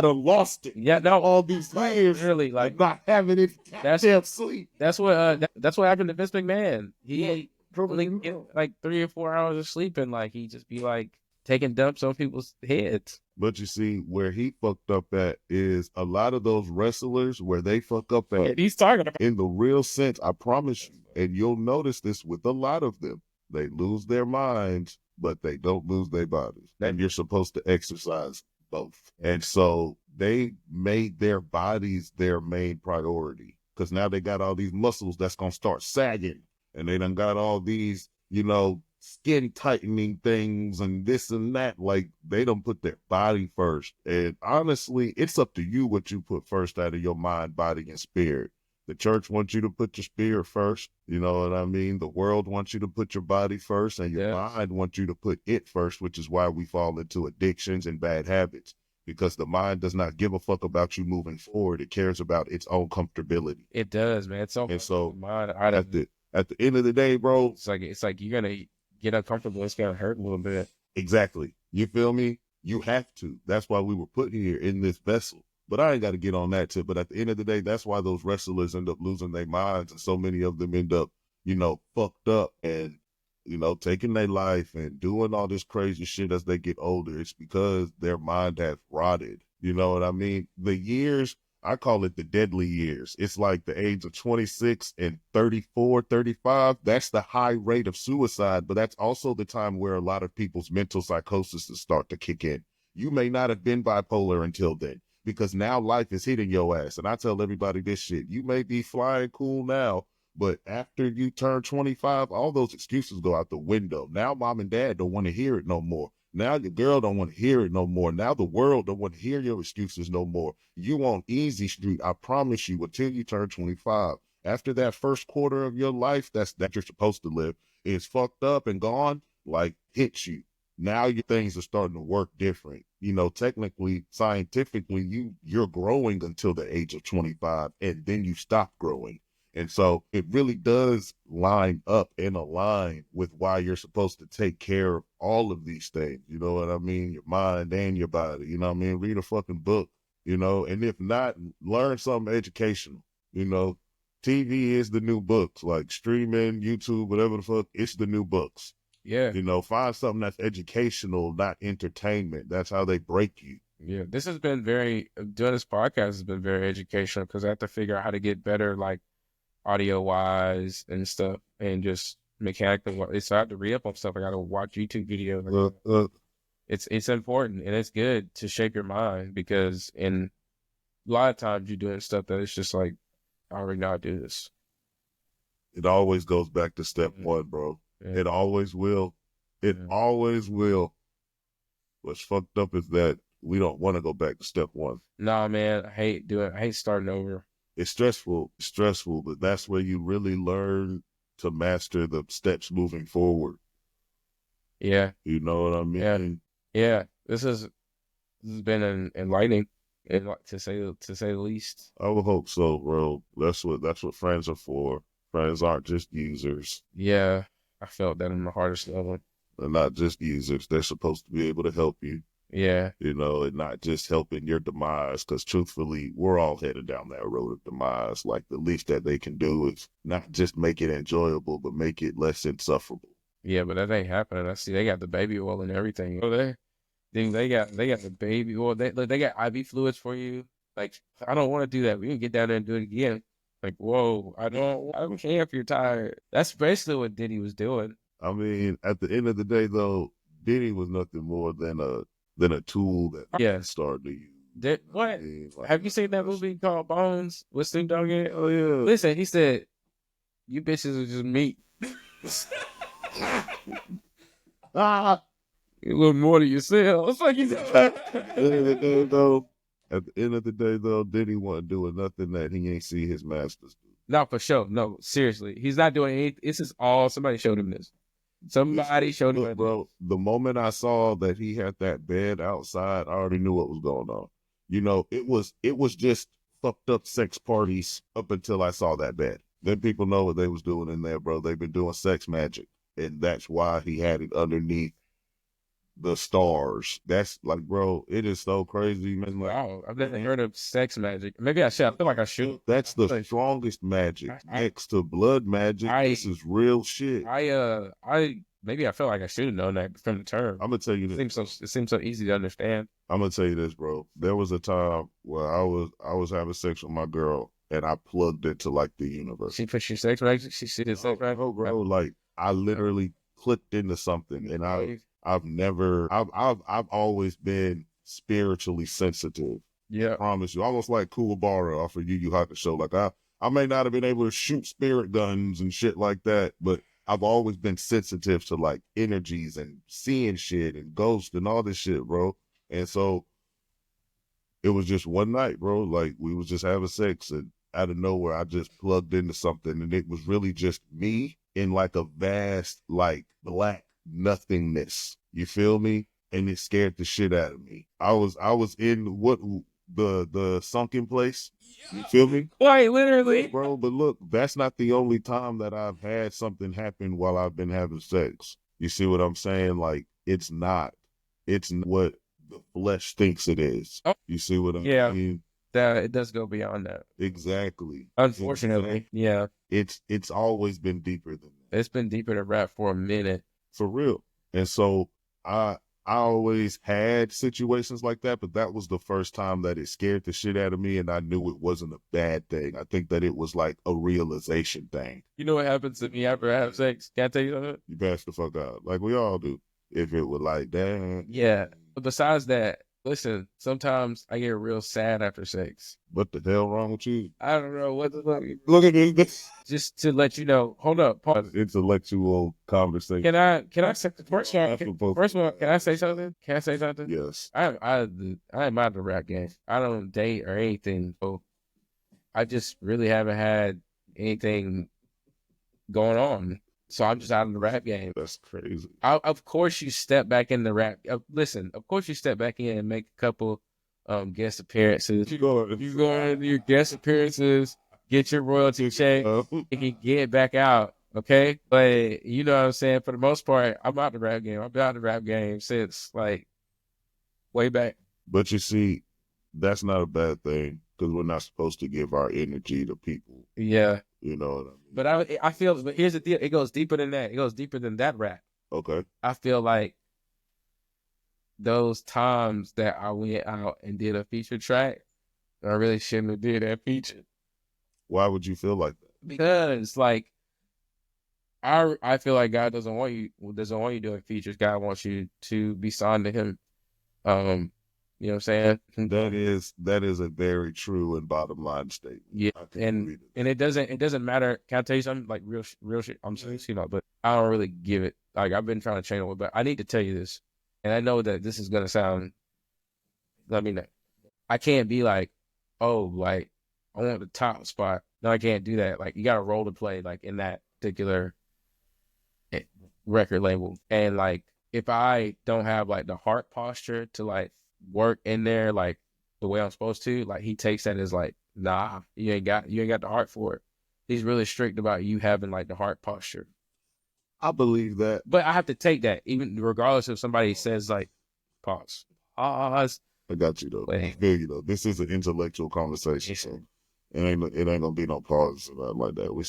done lost it. Yeah, no, all these years, really, like not having it. That's sleep. That's what happened to Vince McMahon. He probably get like 3 or 4 hours of sleep, and like he just be like taking dumps on people's heads. But you see, where he fucked up at is a lot of those wrestlers where they fuck up at. He's talking about In the real sense, I promise you, and you'll notice this with a lot of them, they lose their minds, but they don't lose their bodies. And you're supposed to exercise both. And so they made their bodies their main priority, because now they got all these muscles that's going to start sagging, and they done got all these, skin tightening things and this and that. Like, they don't put their body first. And honestly, it's up to you what you put first out of your mind, body, and spirit. The church wants you to put your spirit first. You know what I mean? The world wants you to put your body first, and your mind wants you to put it first, which is why we fall into addictions and bad habits, because the mind does not give a fuck about you moving forward. It cares about its own comfortability. It does, man. It's so, and so mind, at the end of the day, bro, it's like you're gonna get uncomfortable. It's gonna hurt a little bit. Exactly. You feel me? You have to. That's why we were put here in this vessel. But I ain't got to get on that tip. But at the end of the day, that's why those wrestlers end up losing their minds. And so many of them end up, fucked up and, taking their life and doing all this crazy shit as they get older. It's because their mind has rotted. You know what I mean? The years, I call it the deadly years. It's like the age of 26 and 34, 35. That's the high rate of suicide. But that's also the time where a lot of people's mental psychosis start to kick in. You may not have been bipolar until then, because now life is hitting your ass. And I tell everybody this shit. You may be flying cool now, but after you turn 25, all those excuses go out the window. Now mom and dad don't want to hear it no more. Now your girl don't want to hear it no more. Now the world don't want to hear your excuses no more. You on easy street, I promise you, until you turn 25. After that first quarter of your life that you're supposed to live is fucked up and gone, like, hits you. Now your things are starting to work different. Technically, scientifically, you're growing until the age of 25, and then you stop growing. And so it really does line up and align with why you're supposed to take care of all of these things. You know what I mean? Your mind and your body. You know what I mean? Read a fucking book. you know, and if not, learn something educational, you know. TV is the new books, like streaming, YouTube, whatever the fuck, it's the new books. Yeah. You know, find something that's educational, not entertainment. That's how they break you. Yeah. This has been doing this podcast has been very educational because I have to figure out how to get better, like audio wise and stuff, and just mechanically. So I have to re up on stuff. I got to watch YouTube videos. It's important and it's good to shape your mind because in a lot of times you're doing stuff that it's just like, I already know how to do this. It always goes back to step one, bro. Yeah. It always will. It always will. What's fucked up is that we don't want to go back to step one. Nah, man, I hate starting over. It's stressful, but that's where you really learn to master the steps moving forward. Yeah. You know what I mean? Yeah. This has been enlightening, to say the least. I would hope so, bro. That's what friends are for. Friends aren't just users. Yeah, I felt that in the hardest level. They're not just users. They're supposed to be able to help you. Yeah. You know, and not just helping your demise, because truthfully, we're all headed down that road of demise. Like, the least that they can do is not just make it enjoyable, but make it less insufferable. Yeah, but that ain't happening. I see they got the baby oil and everything. Oh, they got the baby oil. They got IV fluids for you. Like, I don't want to do that. We can get down there and do it again. Like, whoa, I don't care if you're tired. That's basically what Diddy was doing. I mean, at the end of the day, though, Diddy was nothing more than a tool that I started to use. What? I mean, like, have you seen that movie called Bones with Snoop Dogg in it? Oh, yeah. Listen, he said, you bitches are just meat. A little more to yourself. Like at the end of the day, though, Diddy wasn't doing nothing that he ain't see his masters do. No, for sure. No, seriously. He's not doing anything. This is all, somebody showed him this. Somebody showed him. Look, bro, the moment I saw that he had that bed outside, I already knew what was going on. You know, it was just fucked up sex parties up until I saw that bed. Then people know what they was doing in there, bro. They've been doing sex magic. And that's why he had it underneath the stars. That's like, bro, it is so crazy, man. Like, wow, I've never heard of sex magic. Maybe I should. I feel like I should. That's the strongest magic next to blood magic. This is real shit. Maybe I feel like I should have known that from the term. I'm gonna tell you this. It seems so easy to understand. I'm gonna tell you this, bro. There was a time where I was having sex with my girl, and I plugged into like the universe. She put your sex magic. She did sex magic. Oh, bro, like I literally clicked into something, and I've always been spiritually sensitive. Yeah, I promise you. Almost like Kuwabara off of Yu Yu Hakusho. Like I may not have been able to shoot spirit guns and shit like that, but I've always been sensitive to like energies and seeing shit and ghosts and all this shit, bro. And so it was just one night, bro. Like we was just having sex, and out of nowhere, I just plugged into something, and it was really just me in like a vast, like black nothingness. You feel me? And it scared the shit out of me. I was in the sunken place. You feel me? Quite literally, bro. But look, that's not the only time that I've had something happen while I've been having sex. You see what I'm saying? Like it's not what the flesh thinks it is. You see what I mean? That it does go beyond that. Exactly. Unfortunately, yeah. It's always been deeper than that. It's been deeper than rap for a minute. For real. And so I always had situations like that, but that was the first time that it scared the shit out of me, and I knew it wasn't a bad thing. I think that it was like a realization thing. You know what happens to me after I have sex? Can I tell you something? You pass the fuck out. Like we all do. If it was like that. Yeah. But besides that, listen, sometimes I get real sad after sex. What the hell wrong with you? I don't know what the fuck. Look at this. Just to let you know. Hold up. Pause. Intellectual conversation. Can I say first of all, can I say something? Can I say something? Yes. I'm out of the rap game. I don't date or anything. So I just really haven't had anything going on. So I'm just out of the rap game. That's crazy. Of course you step back in the rap. Listen, of course you step back in and make a couple guest appearances. You go into your guest appearances, get your royalty check, and you get back out. Okay? But you know what I'm saying? For the most part, I'm out of the rap game. I've been out of the rap game since like way back. But you see, that's not a bad thing because we're not supposed to give our energy to people. Yeah. You know what I mean? But I feel, but here's the deal. It goes deeper than that. It goes deeper than that rap. Okay. I feel like those times that I went out and did a feature track, I really shouldn't have did that feature. Why would you feel like that? Because like I feel like God doesn't want you doing features. God wants you to be signed to Him. You know what I'm saying? That is a very true and bottom line statement. Yeah, and it doesn't matter. Can I tell you something like real shit? I'm saying, but I don't really give it. Like I've been trying to change it, but I need to tell you this, and I know that this is gonna sound. I mean, I can't be like, oh, like I want the top spot. No, I can't do that. Like you got a role to play, like in that particular record label, and like if I don't have like the heart posture to like work in there like the way I'm supposed to, like he takes that as like, nah, you ain't got the heart for it. He's really strict about you having like the heart posture. I believe that, but I have to take that even regardless if somebody says like pause. I got you though. I feel you though. This is an intellectual conversation, so it ain't gonna be no pause or nothing like that. We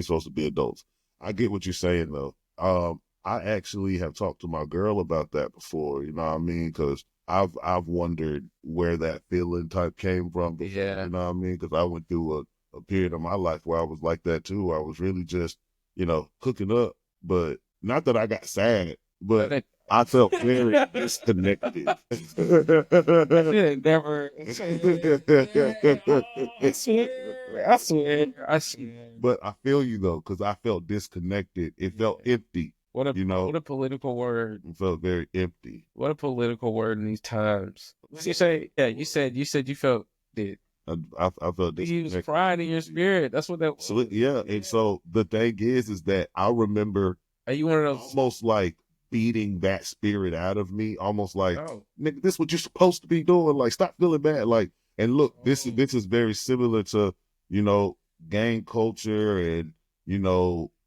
supposed to be adults. I get what you're saying though. I actually have talked to my girl about that before. You know what I mean? Because I've wondered where that feeling type came from. Before, Yeah. You know what I mean? Because I went through a period of my life where I was like that too. I was really just, cooking up, but not that I got sad, but I felt very disconnected. Never. I swear. But I feel you though, because I felt disconnected. It felt empty. What a political word. It felt very empty. What a political word in these times. You say, yeah, you said you felt it. I felt disconnected. You was crying in your spirit. That's what that was. So, yeah, and so the thing is that I remember you one of those almost like beating that spirit out of me, almost like, nigga, this is what you're supposed to be doing. Like, stop feeling bad. Like, and look, this is very similar to, gang culture and,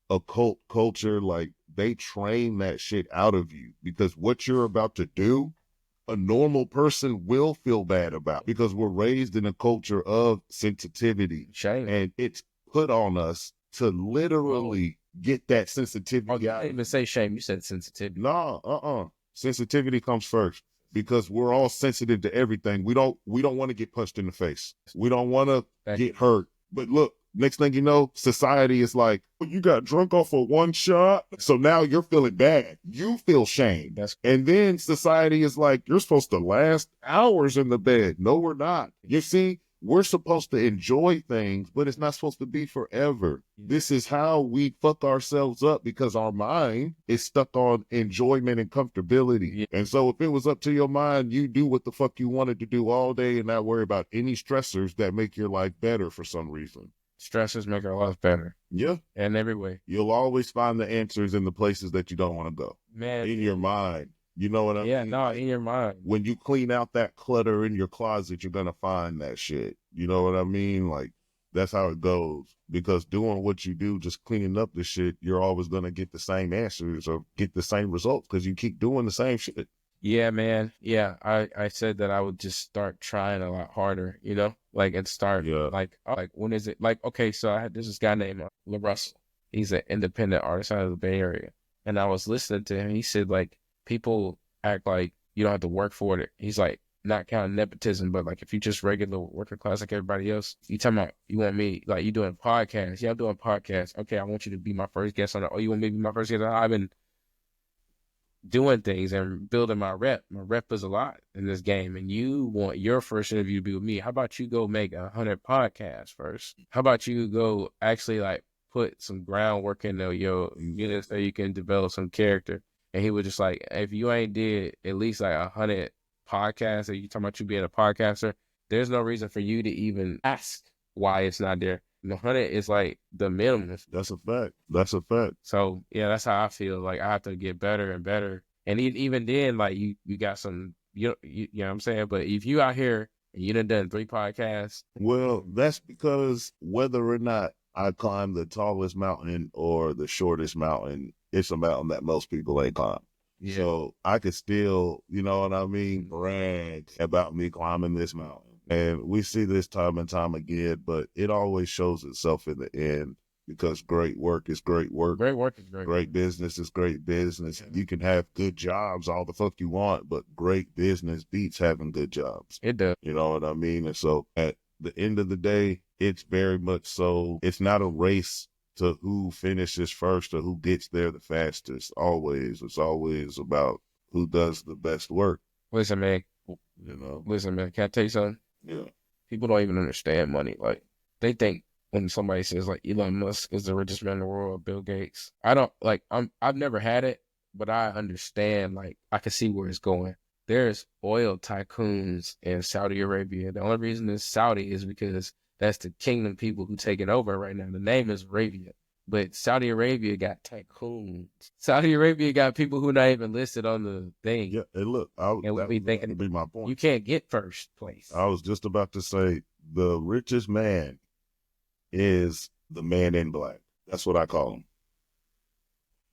occult culture. Like, they train that shit out of you because what you're about to do, a normal person will feel bad about because we're raised in a culture of sensitivity. Shame. And it's put on us to literally get that sensitivity out. You didn't even say shame. You said sensitivity. No, sensitivity comes first because we're all sensitive to everything. We don't want to get punched in the face. We don't want to get hurt. But look, next thing you know, society is like, you got drunk off of one shot, so now you're feeling bad. You feel shame. And then society is like, you're supposed to last hours in the bed. No, we're not. You see, we're supposed to enjoy things, but it's not supposed to be forever. This is how we fuck ourselves up because our mind is stuck on enjoyment and comfortability. And so if it was up to your mind, you do what the fuck you wanted to do all day and not worry about any stressors that make your life better for some reason. Stressors make our life better. Yeah. In every way. You'll always find the answers in the places that you don't want to go. Man. In your mind. You know what I mean? Yeah, no, in your mind. When you clean out that clutter in your closet, you're going to find that shit. You know what I mean? Like, that's how it goes. Because doing what you do, just cleaning up the shit, you're always going to get the same answers or get the same results because you keep doing the same shit. Yeah, man. Yeah, I said that I would just start trying a lot harder, like and start like when is it? Like, okay, so I had this guy named LaRussell. He's an independent artist out of the Bay Area. And I was listening to him. He said, like, people act like you don't have to work for it. He's like, not counting nepotism, but like if you just regular working class like everybody else, you talking about you want me, like you doing podcasts. Yeah, I'm doing podcasts. Okay, I want you to be my first guest on it. Oh, you want me to be my first guest? I've been doing things and building my rep. My rep is a lot in this game, and you want your first interview to be with me. How about you go make 100 podcasts first? How about you go actually like put some groundwork in there, so you can develop some character? And he was just like, if you ain't did at least like 100 podcasts, or you talking about you being a podcaster, there's no reason for you to even ask why it's not there. 100 is like the minimum. That's a fact. That's a fact. So yeah, that's how I feel. Like I have to get better and better. And even then, like you got some, you know what I'm saying? But if you out here and you done 3 podcasts. Well, that's because whether or not I climb the tallest mountain or the shortest mountain, it's a mountain that most people ain't climb. Yeah. So I could still, you know what I mean, brag about me climbing this mountain. And we see this time and time again, but it always shows itself in the end because great work is great work. Great work is great. Great business is great business. You can have good jobs all the fuck you want, but great business beats having good jobs. It does. You know what I mean? And so at the end of the day, it's very much so, it's not a race to who finishes first or who gets there the fastest. Always. It's always about who does the best work. Listen, man. You know? Listen, man. Can I tell you something? Yeah. People don't even understand money. Like, they think when somebody says like Elon Musk is the richest man in the world, Bill Gates. I've never had it, but I understand, like, I can see where it's going. There's oil tycoons in Saudi Arabia. The only reason it's Saudi is because that's the kingdom people who take it over right now. The name is Arabia. But Saudi Arabia got tycoons. Saudi Arabia got people who not even listed on the thing. Yeah, and look, And we that thinking would be my point. you can't get first place. I was just about to say the richest man is the man in black. That's what I call him.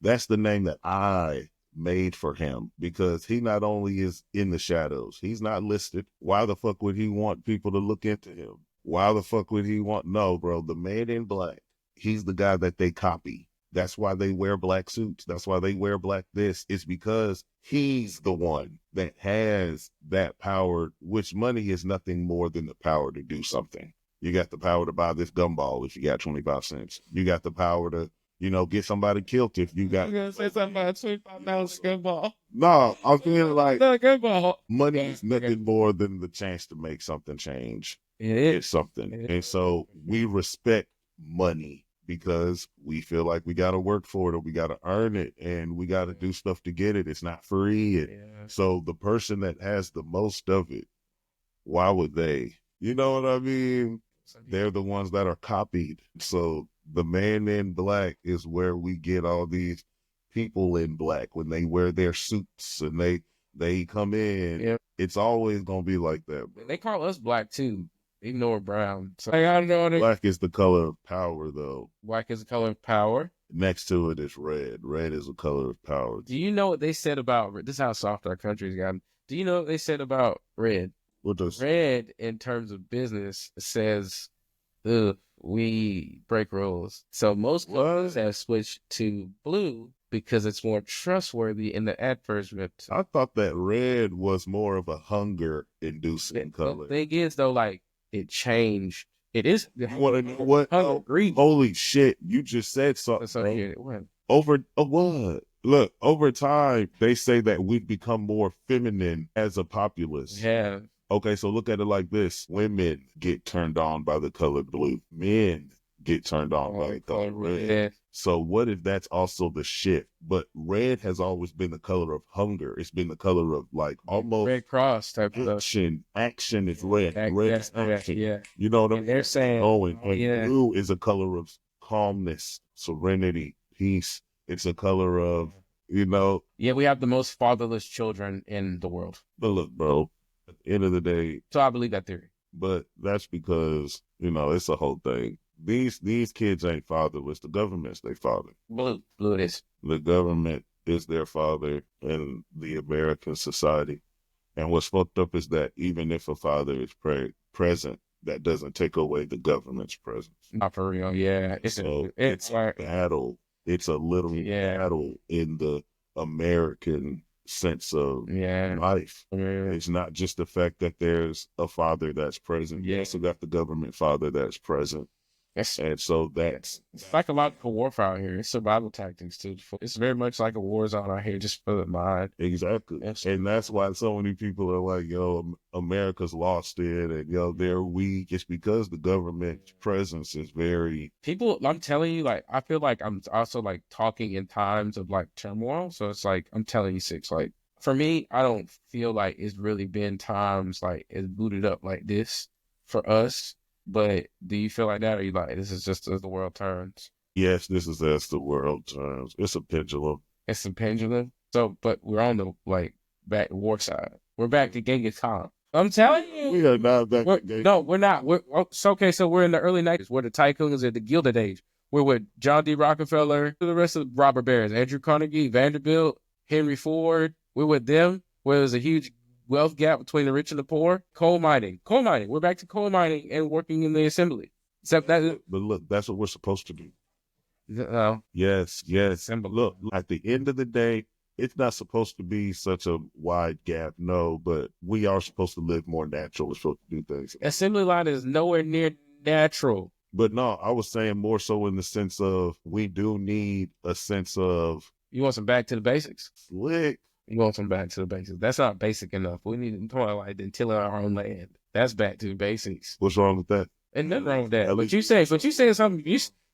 That's the name that I made for him because he not only is in the shadows, he's not listed. Why the fuck would he want people to look into him? Why the fuck would he want? No, bro, the man in black, he's the guy that they copy. That's why they wear black suits. That's why they wear black this. It's because he's the one that has that power, which money is nothing more than the power to do something. You got the power to buy this gumball if you got 25 cents. You got the power to, get somebody killed if you got. I'm going to say something about $25 gumball. No, I'm feeling like No, gumball. money is nothing more than the chance to make something change. It's something. And so we respect money because we feel like we got to work for it or we got to earn it and we got to do stuff to get it. It's not free. And so the person that has the most of it, why would they? You know what I mean? They're the ones that are copied. So the man in black is where we get all these people in black when they wear their suits and they come in. Yeah. It's always going to be like that. Bro. They call us black too, even though we're brown. So I don't know. Black is the color of power, though. Black is the color of power. Next to it is red. Red is the color of power. Do you know what they said about this? Is how soft our country's gotten. Do you know what they said about red? What does Red, in terms of business, says, we break rules. So most companies have switched to blue because it's more trustworthy in the advertisement. I thought that red was more of a hunger-inducing color. The thing is, though, like, it changed. It is. You want to know what? Green. Holy shit! You just said something. So here it went. What? Look, over time, they say that we've become more feminine as a populace. Yeah. Okay, so look at it like this. Women get turned on by the color blue. Men get turned on by the color red. Yeah. So what if that's also the shift? But red has always been the color of hunger. It's been the color of like almost Red Cross type of action. Action is red. Red is action. Yeah. You know what I mean? And they're saying, blue is a color of calmness, serenity, peace. It's a color of, Yeah, we have the most fatherless children in the world. But look, bro, at the end of the day. So I believe that theory. But that's because, it's a whole thing. These kids ain't fatherless. The government's their father. Blue it is. The government is their father in the American society. And what's fucked up is that even if a father is present, that doesn't take away the government's presence. Not for real, yeah. It's a battle. It's a little battle in the American sense of life. Yeah. It's not just the fact that there's a father that's present. You also got the government father that's present. And so that's psychological warfare out here. It's survival tactics too. It's very much like a war zone out here, just for the mind. Exactly. And that's why so many people are like, America's lost it and they're weak. It's because the government presence is very people. I'm telling you, like, I feel like I'm also like talking in times of like turmoil. So it's like I'm telling you, Six, like for me, I don't feel like it's really been times like it's booted up like this for us. But do you feel like that, or are you like, this is just as the world turns? Yes, this is as the world turns. It's a pendulum. It's a pendulum. So, but we're on the, back war side. We're back to Genghis Khan. I'm telling you. We are not back to Genghis. No, we're not. So we're in the early 90s. We're the tycoons at the Gilded Age. We're with John D. Rockefeller, the rest of the robber barons, Andrew Carnegie, Vanderbilt, Henry Ford. We're with them, where there's a huge wealth gap between the rich and the poor? Coal mining. We're back to coal mining and working in the assembly. Except that. But look, that's what we're supposed to do. No. Yes. Look, at the end of the day, it's not supposed to be such a wide gap, no, but we are supposed to live more natural. We're supposed to do things. Assembly line is nowhere near natural. But no, I was saying more so in the sense of we do need a sense of You want some back to the basics? slick. You want some back to the basics. That's not basic enough. We need to like tilling our own land. That's back to the basics. What's wrong with that? And nothing wrong with that. At But least- you said something.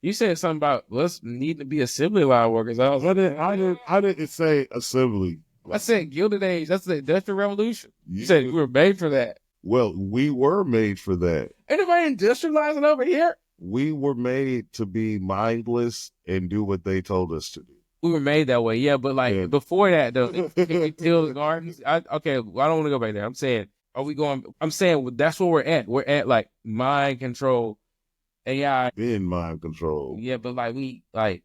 You said something about us needing to be assembly line workers. I didn't say assembly. I said Gilded Age. That's the Industrial Revolution. You said we were made for that. Well, we were made for that. Ain't nobody industrializing over here. We were made to be mindless and do what they told us to do. We were made that way, yeah. But like before that, though, can we till the gardens? Okay, well, I don't want to go back there. I'm saying, are we going? I'm saying that's where we're at. We're at like mind control, AI. Being mind control. Yeah, but like we like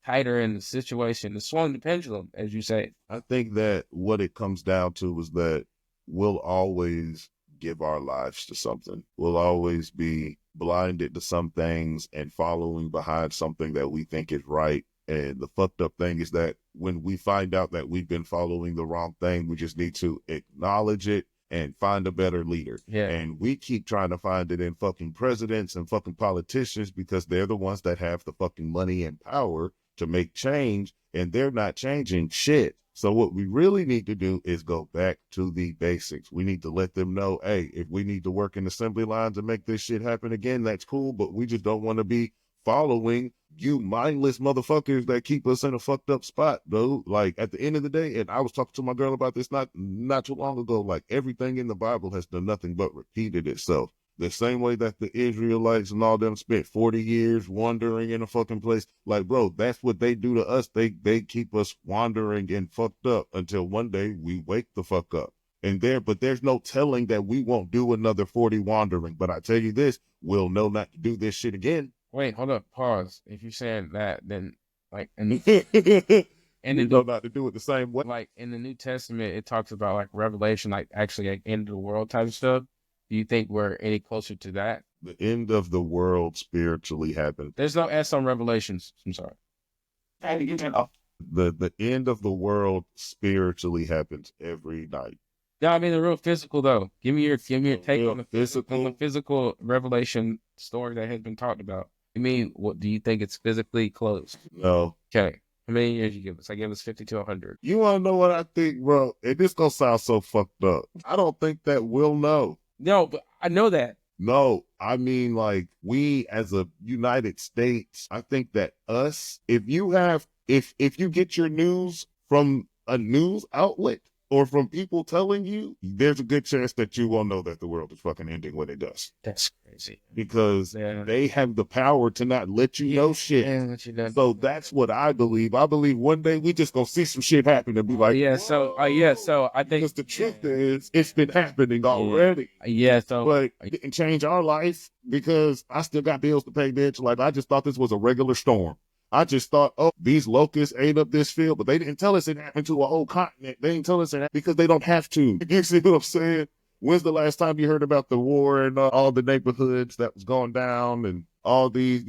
tighter in the situation. The swung the pendulum, as you say. I think that what it comes down to is that we'll always give our lives to something. We'll always be blinded to some things and following behind something that we think is right. And the fucked up thing is that when we find out that we've been following the wrong thing, we just need to acknowledge it and find a better leader. Yeah. And we keep trying to find it in fucking presidents and fucking politicians because they're the ones that have the fucking money and power to make change, and they're not changing shit. So what we really need to do is go back to the basics. We need to let them know, hey, if we need to work in assembly lines and make this shit happen again, that's cool, but we just don't want to be following you mindless motherfuckers that keep us in a fucked up spot, dude. Like, at the end of the day, and I was talking to my girl about this not too long ago, like, everything in the Bible has done nothing but repeated itself. The same way that the Israelites and all them spent 40 years wandering in a fucking place. Like, bro, that's what they do to us. They keep us wandering and fucked up until one day we wake the fuck up. But there's no telling that we won't do another 40 wandering. But I tell you this, we'll know not to do this shit again. Wait, hold up, pause. If you're saying that, then like, and we know not to do it the same way. Like in the New Testament, it talks about like Revelation, like actually like end of the world type of stuff. Do you think we're any closer to that? The end of the world spiritually happened. There's no S on Revelations. I'm sorry. The end of the world spiritually happens every night. No, I mean the real physical though. Give me your take on the physical physical Revelation story that has been talked about. You mean, what do you think it's physically closed? No. Okay. How many years you give us? I give us 50 to 100. You want to know what I think, bro? And this gonna sound so fucked up. I don't think that we'll know. No, but I know that. No, I mean, like, we as a United States, I think that us, if you get your news from a news outlet or from people telling you, there's a good chance that you will know that the world is fucking ending when it does. That's crazy. Because they have the power to not let you know shit. So that's what I believe. I believe one day we just gonna see some shit happen and be like, so I think because the truth is it's been happening already. But it didn't change our life because I still got bills to pay, bitch. Like, I just thought this was a regular storm. I just thought, oh, these locusts ate up this field, but they didn't tell us it happened to a whole continent. They didn't tell us it because they don't have to. You see what I'm saying? When's the last time you heard about the war and all the neighborhoods that was going down and all these,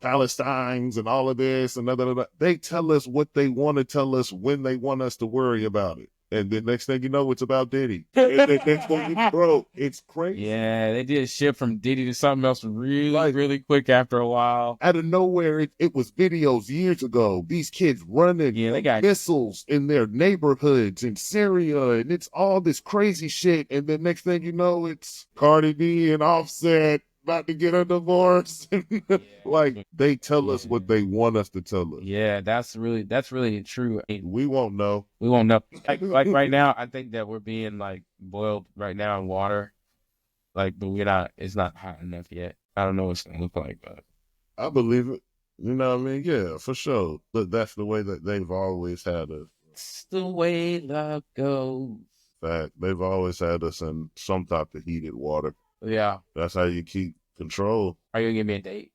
Palestines and all of this and that? They tell us what they want to tell us when they want us to worry about it. And the next thing you know, it's about Diddy. Bro, it's crazy. Yeah, they did shift from Diddy to something else really quick after a while. Out of nowhere, it was videos years ago. These kids running they got missiles in their neighborhoods in Syria, and it's all this crazy shit. And the next thing you know, it's Cardi B and Offset about to get a divorce. Like, they tell us what they want us to tell us. Yeah, that's really true. We won't know. We won't know. Like right now, I think that we're being like boiled right now in water. Like, but it's not hot enough yet. I don't know what it's gonna look like, but I believe it. You know what I mean? Yeah, for sure. But that's the way that they've always had us. It's the way love goes. They've always had us in some type of heated water. Yeah. That's how you keep control. Are you gonna give me a date?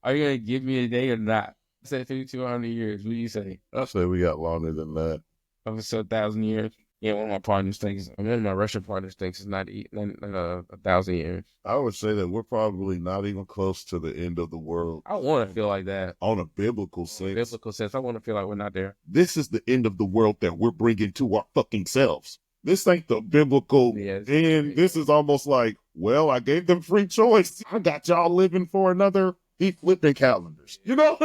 Are you gonna give me a date or not? I said 50 to 100 years. What do you say? I say we got longer than that. Over 1,000 years. Yeah, one of my partners thinks, one of my Russian partners thinks it's not 1,000 years. I would say that we're probably not even close to the end of the world. I want to feel like that. On a biblical sense. Biblical sense, I want to feel like we're not there. This is the end of the world that we're bringing to our fucking selves. This ain't the biblical end. This is almost like, well, I gave them free choice. I got y'all living for another. He flipping calendars. You know,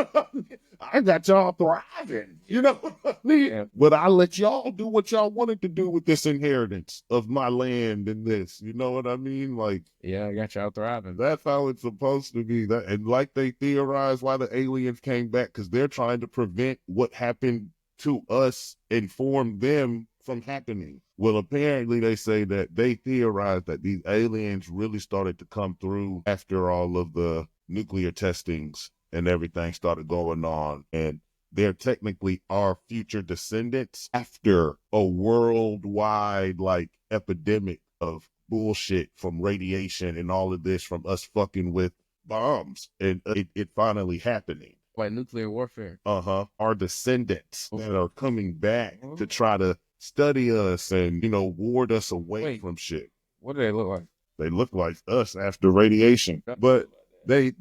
I got y'all thriving. You know what I mean? Yeah. But I let y'all do what y'all wanted to do with this inheritance of my land and this. You know what I mean? Like, yeah, I got y'all thriving. That's how it's supposed to be. That, and like they theorized why the aliens came back, because they're trying to prevent what happened to us and form them from happening. Well, apparently they say that they theorized that these aliens really started to come through after all of the nuclear testings and everything started going on. And they're technically our future descendants after a worldwide like epidemic of bullshit from radiation and all of this from us fucking with bombs. And it finally happening. Like nuclear warfare. Our descendants that are coming back to try to study us and, you know, ward us away from shit. What do they look like? They look like us after radiation. But they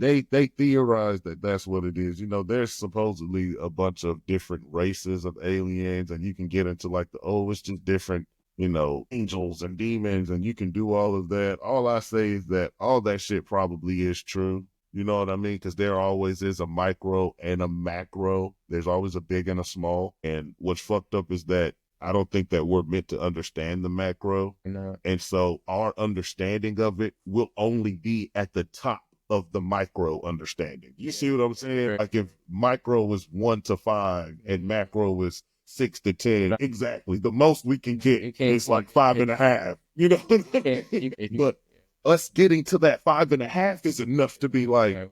theorize that that's what it is. You know, there's supposedly a bunch of different races of aliens, and you can get into like it's just different, you know, angels and demons, and you can do all of that. All I say is that all that shit probably is true. You know what I mean? Because there always is a micro and a macro. There's always a big and a small. And what's fucked up is that I don't think that we're meant to understand the macro. No. And so our understanding of it will only be at the top of the micro understanding. You see what I'm saying? Like if micro was 1 to 5 and macro was 6 to 10, exactly. The most we can get is like 5.5. You know? But us getting to that 5.5 is enough to be like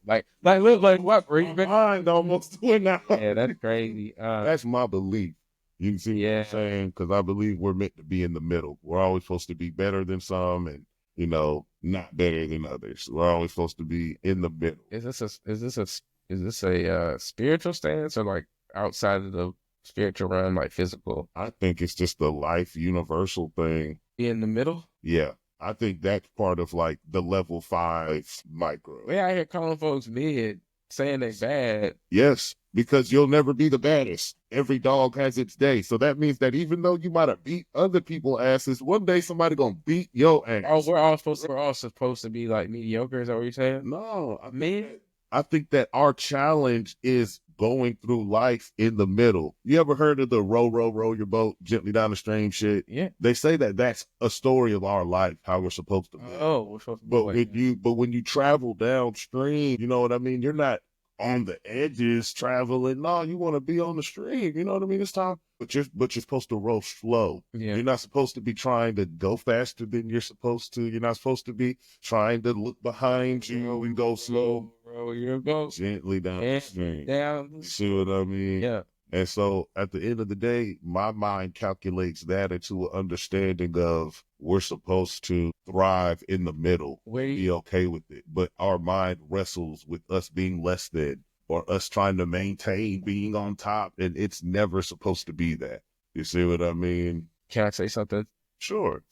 what? Mind almost doing that. Yeah, that's crazy. That's my belief. You see what I'm saying? Because I believe we're meant to be in the middle. We're always supposed to be better than some and, you know, not better than others. We're always supposed to be in the middle. Is this a spiritual stance or like outside of the spiritual realm, like physical? I think it's just a life universal thing. Be in the middle? Yeah. I think that's part of like the level 5 micro. We out here calling folks mid, saying they bad. Yes, because you'll never be the baddest. Every dog has its day. So that means that even though you might have beat other people's asses, one day somebody gonna beat your ass. Oh, we're all supposed to be like mediocre, is that what you're saying? No, I think that our challenge is going through life in the middle. You ever heard of the row your boat gently down the stream shit? Yeah. They say that that's a story of our life, how we're supposed to be. Oh, we're supposed to be. But when you travel downstream, you know what I mean? You're not on the edges traveling. No, you want to be on the stream. You know what I mean? It's time. But you're supposed to row slow. Yeah. You're not supposed to be trying to go faster than you're supposed to. You're not supposed to be trying to look behind you and go slow. Row your boat Gently down the stream. Down. See what I mean? Yeah. And so at the end of the day, my mind calculates that into an understanding of we're supposed to thrive in the middle, be okay with it. But our mind wrestles with us being less than or us trying to maintain being on top. And it's never supposed to be that. You see what I mean? Can I say something? Sure.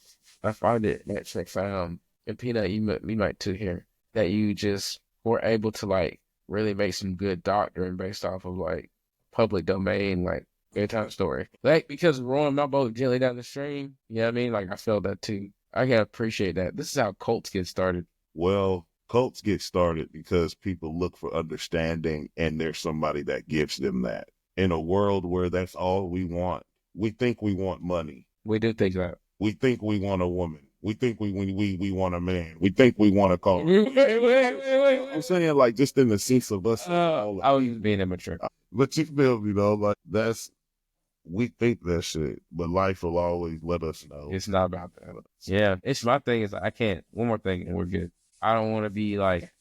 I find it actually found, and Peanut, you might too here, that you just were able to like really make some good doctrine based off of like public domain, like bedtime story. Like, because rowing my boat gently down the stream, you know what I mean? Like, I felt that too. I can appreciate that. This is how cults get started. Well, cults get started because people look for understanding and there's somebody that gives them that. In a world where that's all we want, we think we want money. We do think that. We think we want a woman. We think we want a man. We think we want a car. Wait. I'm saying like just in the sense of us. I was being immature. But you feel me though, like we think that shit, but life will always let us know. It's not about that. Yeah, it's my thing is I can't, one more thing and we're good. I don't want to be like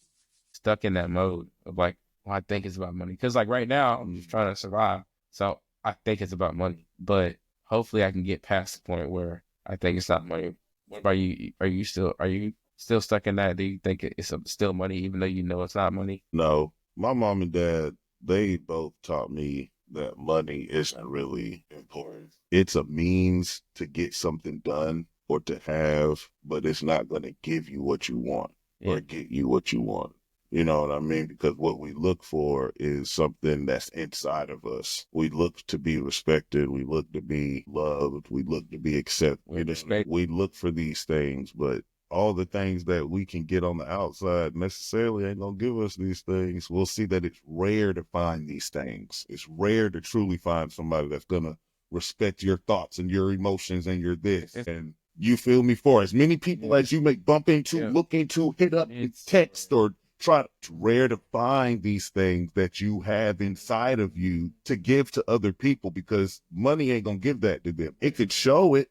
stuck in that mode of like, well, I think it's about money. Because like right now, I'm just trying to survive. So I think it's about money. But hopefully I can get past the point where I think it's not money. What about you? Are you still stuck in that? Do you think it's still money even though you know it's not money? No. My mom and dad, they both taught me that money isn't really important. It's a means to get something done or to have, but it's not going to give you what you want or get you what you want. You know what I mean? Because what we look for is something that's inside of us. We look to be respected. We look to be loved. We look to be accepted. We look for these things, but all the things that we can get on the outside necessarily ain't gonna give us these things. We'll see that it's rare to find these things. It's rare to truly find somebody that's gonna respect your thoughts and your emotions and your this. And you feel me? For as many people as you may bump into, look into, hit up, text, or try, it's rare to find these things that you have inside of you to give to other people, because money ain't gonna give that to them. It could show it.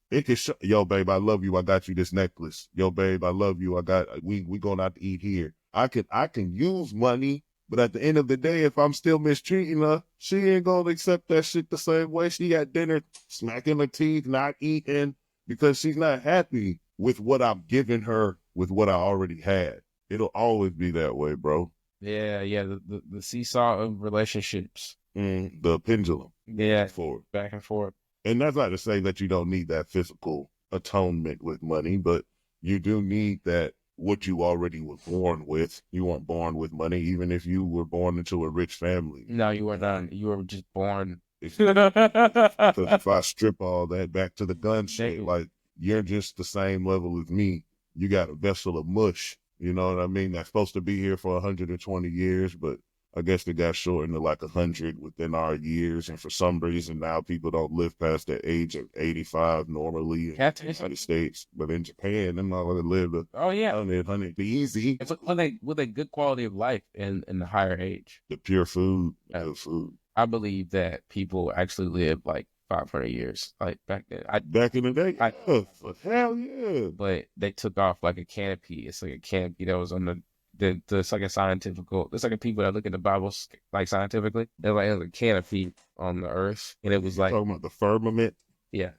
It could show, yo, babe, I love you. I got you this necklace. Yo, babe, I love you. We going out to eat here. I can use money, but at the end of the day, if I'm still mistreating her, she ain't gonna accept that shit the same way. She at dinner smacking her teeth, not eating, because she's not happy with what I'm giving her, with what I already had. It'll always be that way, bro. Yeah. The seesaw of relationships. The pendulum. Yeah. Back and forth. And that's not to say that you don't need that physical atonement with money, but you do need that, what you already were born with. You weren't born with money, even if you were born into a rich family. No, you were not. You were just born. Because if I strip all that back to the gun shit, like, you're just the same level as me. You got a vessel of mush. You know what I mean? That's supposed to be here for 120 years, but I guess they got shortened to like 100 within our years. And for some reason, now people don't live past the age of 85 normally in the United States. But in Japan, they're not going to live to 100 easy. It's with a good quality of life and the higher age. The pure food, good food. I believe that people actually live like 500 years, like back then. Back in the day, hell yeah. But they took off like a canopy. It's like a canopy that was on the it's like a scientific, it's like a people that look at the Bible like scientifically. They're like, there's a canopy on the earth, and it was like talking about the firmament. Yeah.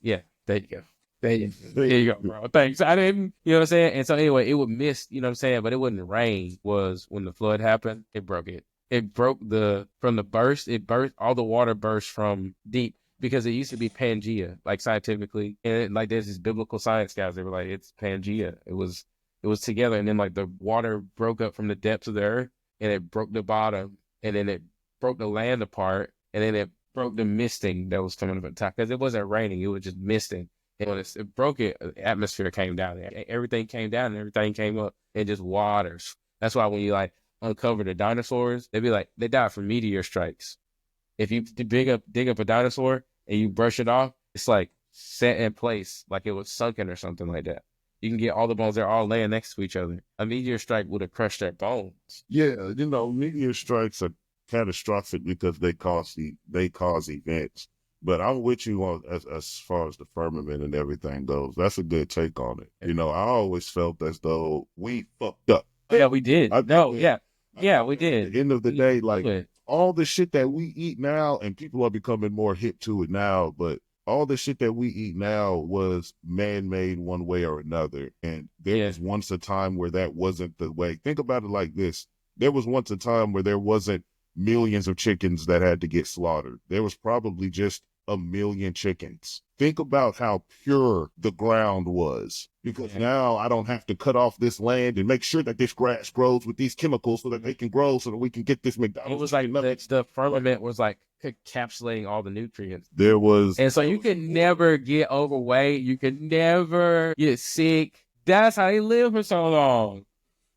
There you go. There you go, bro. Thanks. I didn't, you know what I'm saying? And so anyway, it would mist, you know what I'm saying? But it wouldn't rain. Was when the flood happened, it broke it. It broke from the burst. It burst, all the water burst from deep, because it used to be Pangea, like scientifically, and like there's this biblical science guys. They were like, it's Pangea. It was together, and then like the water broke up from the depths of the earth, and it broke the bottom, and then it broke the land apart, and then it broke the misting that was coming up on top, because it wasn't raining, it was just misting. And when it broke it, the atmosphere came down. Everything came down, and everything came up, and just waters. That's why when you like uncover the dinosaurs, they'd be like, they died from meteor strikes. If you dig up a dinosaur and you brush it off, it's like set in place, like it was sunken or something like that. You can get all the bones, they're all laying next to each other. A meteor strike would have crushed their bones. Yeah, meteor strikes are catastrophic because they cause events. But I'm with you on as far as the firmament and everything goes. That's a good take on it. I always felt as though we fucked up. Yeah, we did. We did. At the end of the day, like all the shit that we eat now, and people are becoming more hip to it now, but all the shit that we eat now was man-made one way or another. And there was once a time where that wasn't the way. Think about it like this. There was once a time where there wasn't millions of chickens that had to get slaughtered. There was probably just a million chickens. Think about how pure the ground was. Because now I don't have to cut off this land and make sure that this grass grows with these chemicals so that they can grow, so that we can get this McDonald's. It was like the firmament was like encapsulating all the nutrients. There was. And so you could never get overweight. You could never get sick. That's how they live for so long.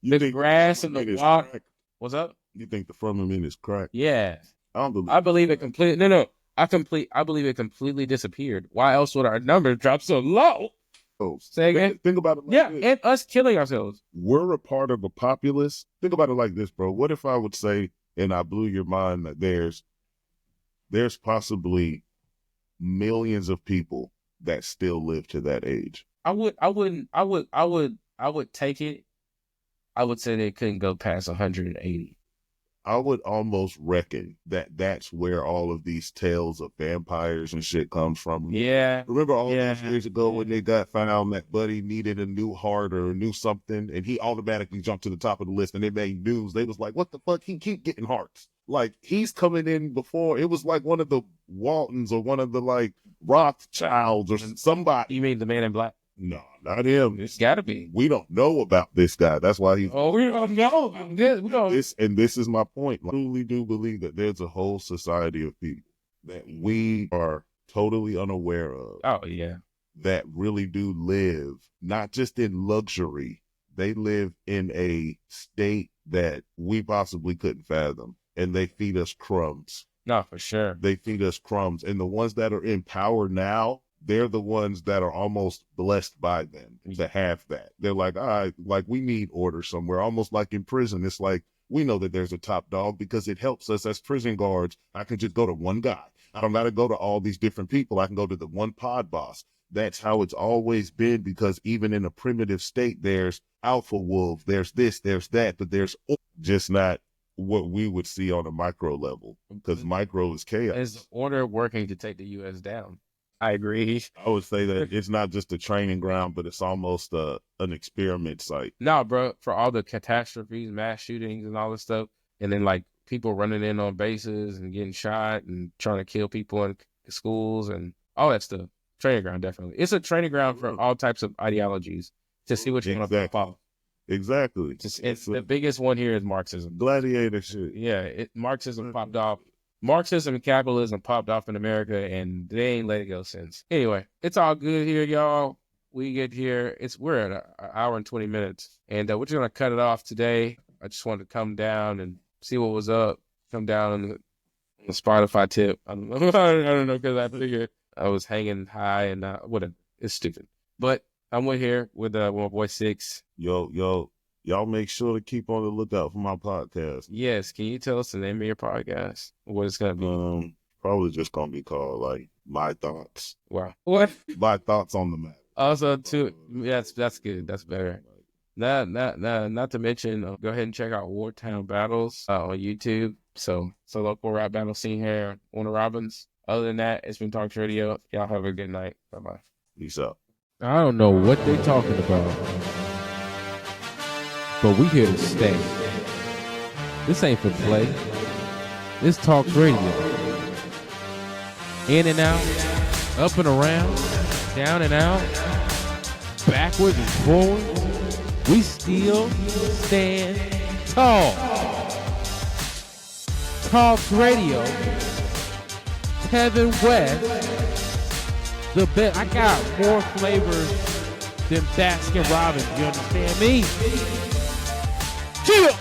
The grass and the water. What's up? You think the firmament is cracked? Yeah. I believe it completely. No. I believe it completely disappeared. Why else would our numbers drop so low? Oh, say again? Think about it like this. And us killing ourselves. We're a part of a populace. Think about it like this, bro. What if I would say, and I blew your mind, that there's possibly millions of people that still live to that age? I would take it. I would say they couldn't go past 180. I would almost reckon that that's where all of these tales of vampires and shit comes from. Yeah. Remember all those years ago when they got found that Buddy needed a new heart or a new something, and he automatically jumped to the top of the list, and it made news. They was like, what the fuck? He keep getting hearts. Like, he's coming in before. It was like one of the Waltons or one of the, like, Rothschilds or somebody. You mean the Man in Black? No, not him. It's got to be. We don't know about this guy. That's why he's... Oh, we don't know. We don't. This is my point. I truly do believe that there's a whole society of people that we are totally unaware of. Oh, yeah. That really do live, not just in luxury, they live in a state that we possibly couldn't fathom. And they feed us crumbs. No, for sure. They feed us crumbs. And the ones that are in power now, they're the ones that are almost blessed by them to have that. They're like, all right, like we need order somewhere, almost like in prison. It's like, we know that there's a top dog because it helps us as prison guards. I can just go to one guy. I don't got to go to all these different people. I can go to the one pod boss. That's how it's always been, because even in a primitive state, there's alpha wolf, there's this, there's that, but there's just not what we would see on a micro level, because micro is chaos. Is order working to take the U.S. down? I agree. I would say that it's not just a training ground, but it's almost an experiment site. No, bro, for all the catastrophes, mass shootings and all this stuff, and then like people running in on bases and getting shot and trying to kill people in schools and all that stuff. Training ground, definitely. It's a training ground for all types of ideologies to see what you want to follow. Exactly. It's the biggest one here is Marxism. Gladiator shit. Yeah, Marxism popped off. Marxism and capitalism popped off in America, and they ain't let it go since. Anyway, it's all good here, y'all. We get here. We're at an hour and 20 minutes, and we're just gonna cut it off today. I just wanted to come down and see what was up. Come down on the Spotify tip. I don't know, because I figured I was hanging high and whatever. It's stupid, but I'm here with my boy Six. Yo, y'all make sure to keep on the lookout for my podcast. Yes, can you tell us the name of your podcast? What it's gonna be? Probably just gonna be called like My Thoughts. Wow. What? My Thoughts on the Matter. Also, too, that's good. That's better. Not to mention, go ahead and check out Wartown Battles on YouTube. So it's a local rap battle scene here, Warner Robins. Other than that, it's been Talks Radio. Y'all have a good night. Bye-bye. Peace out. I don't know what they talking about, but we here to stay. This ain't for play. This Talks Radio. In and out, up and around, down and out, backwards and forwards. We still stand tall. Talks Radio. Tevin West. The best. I got more flavors than Baskin Robbins. You understand me? Chill.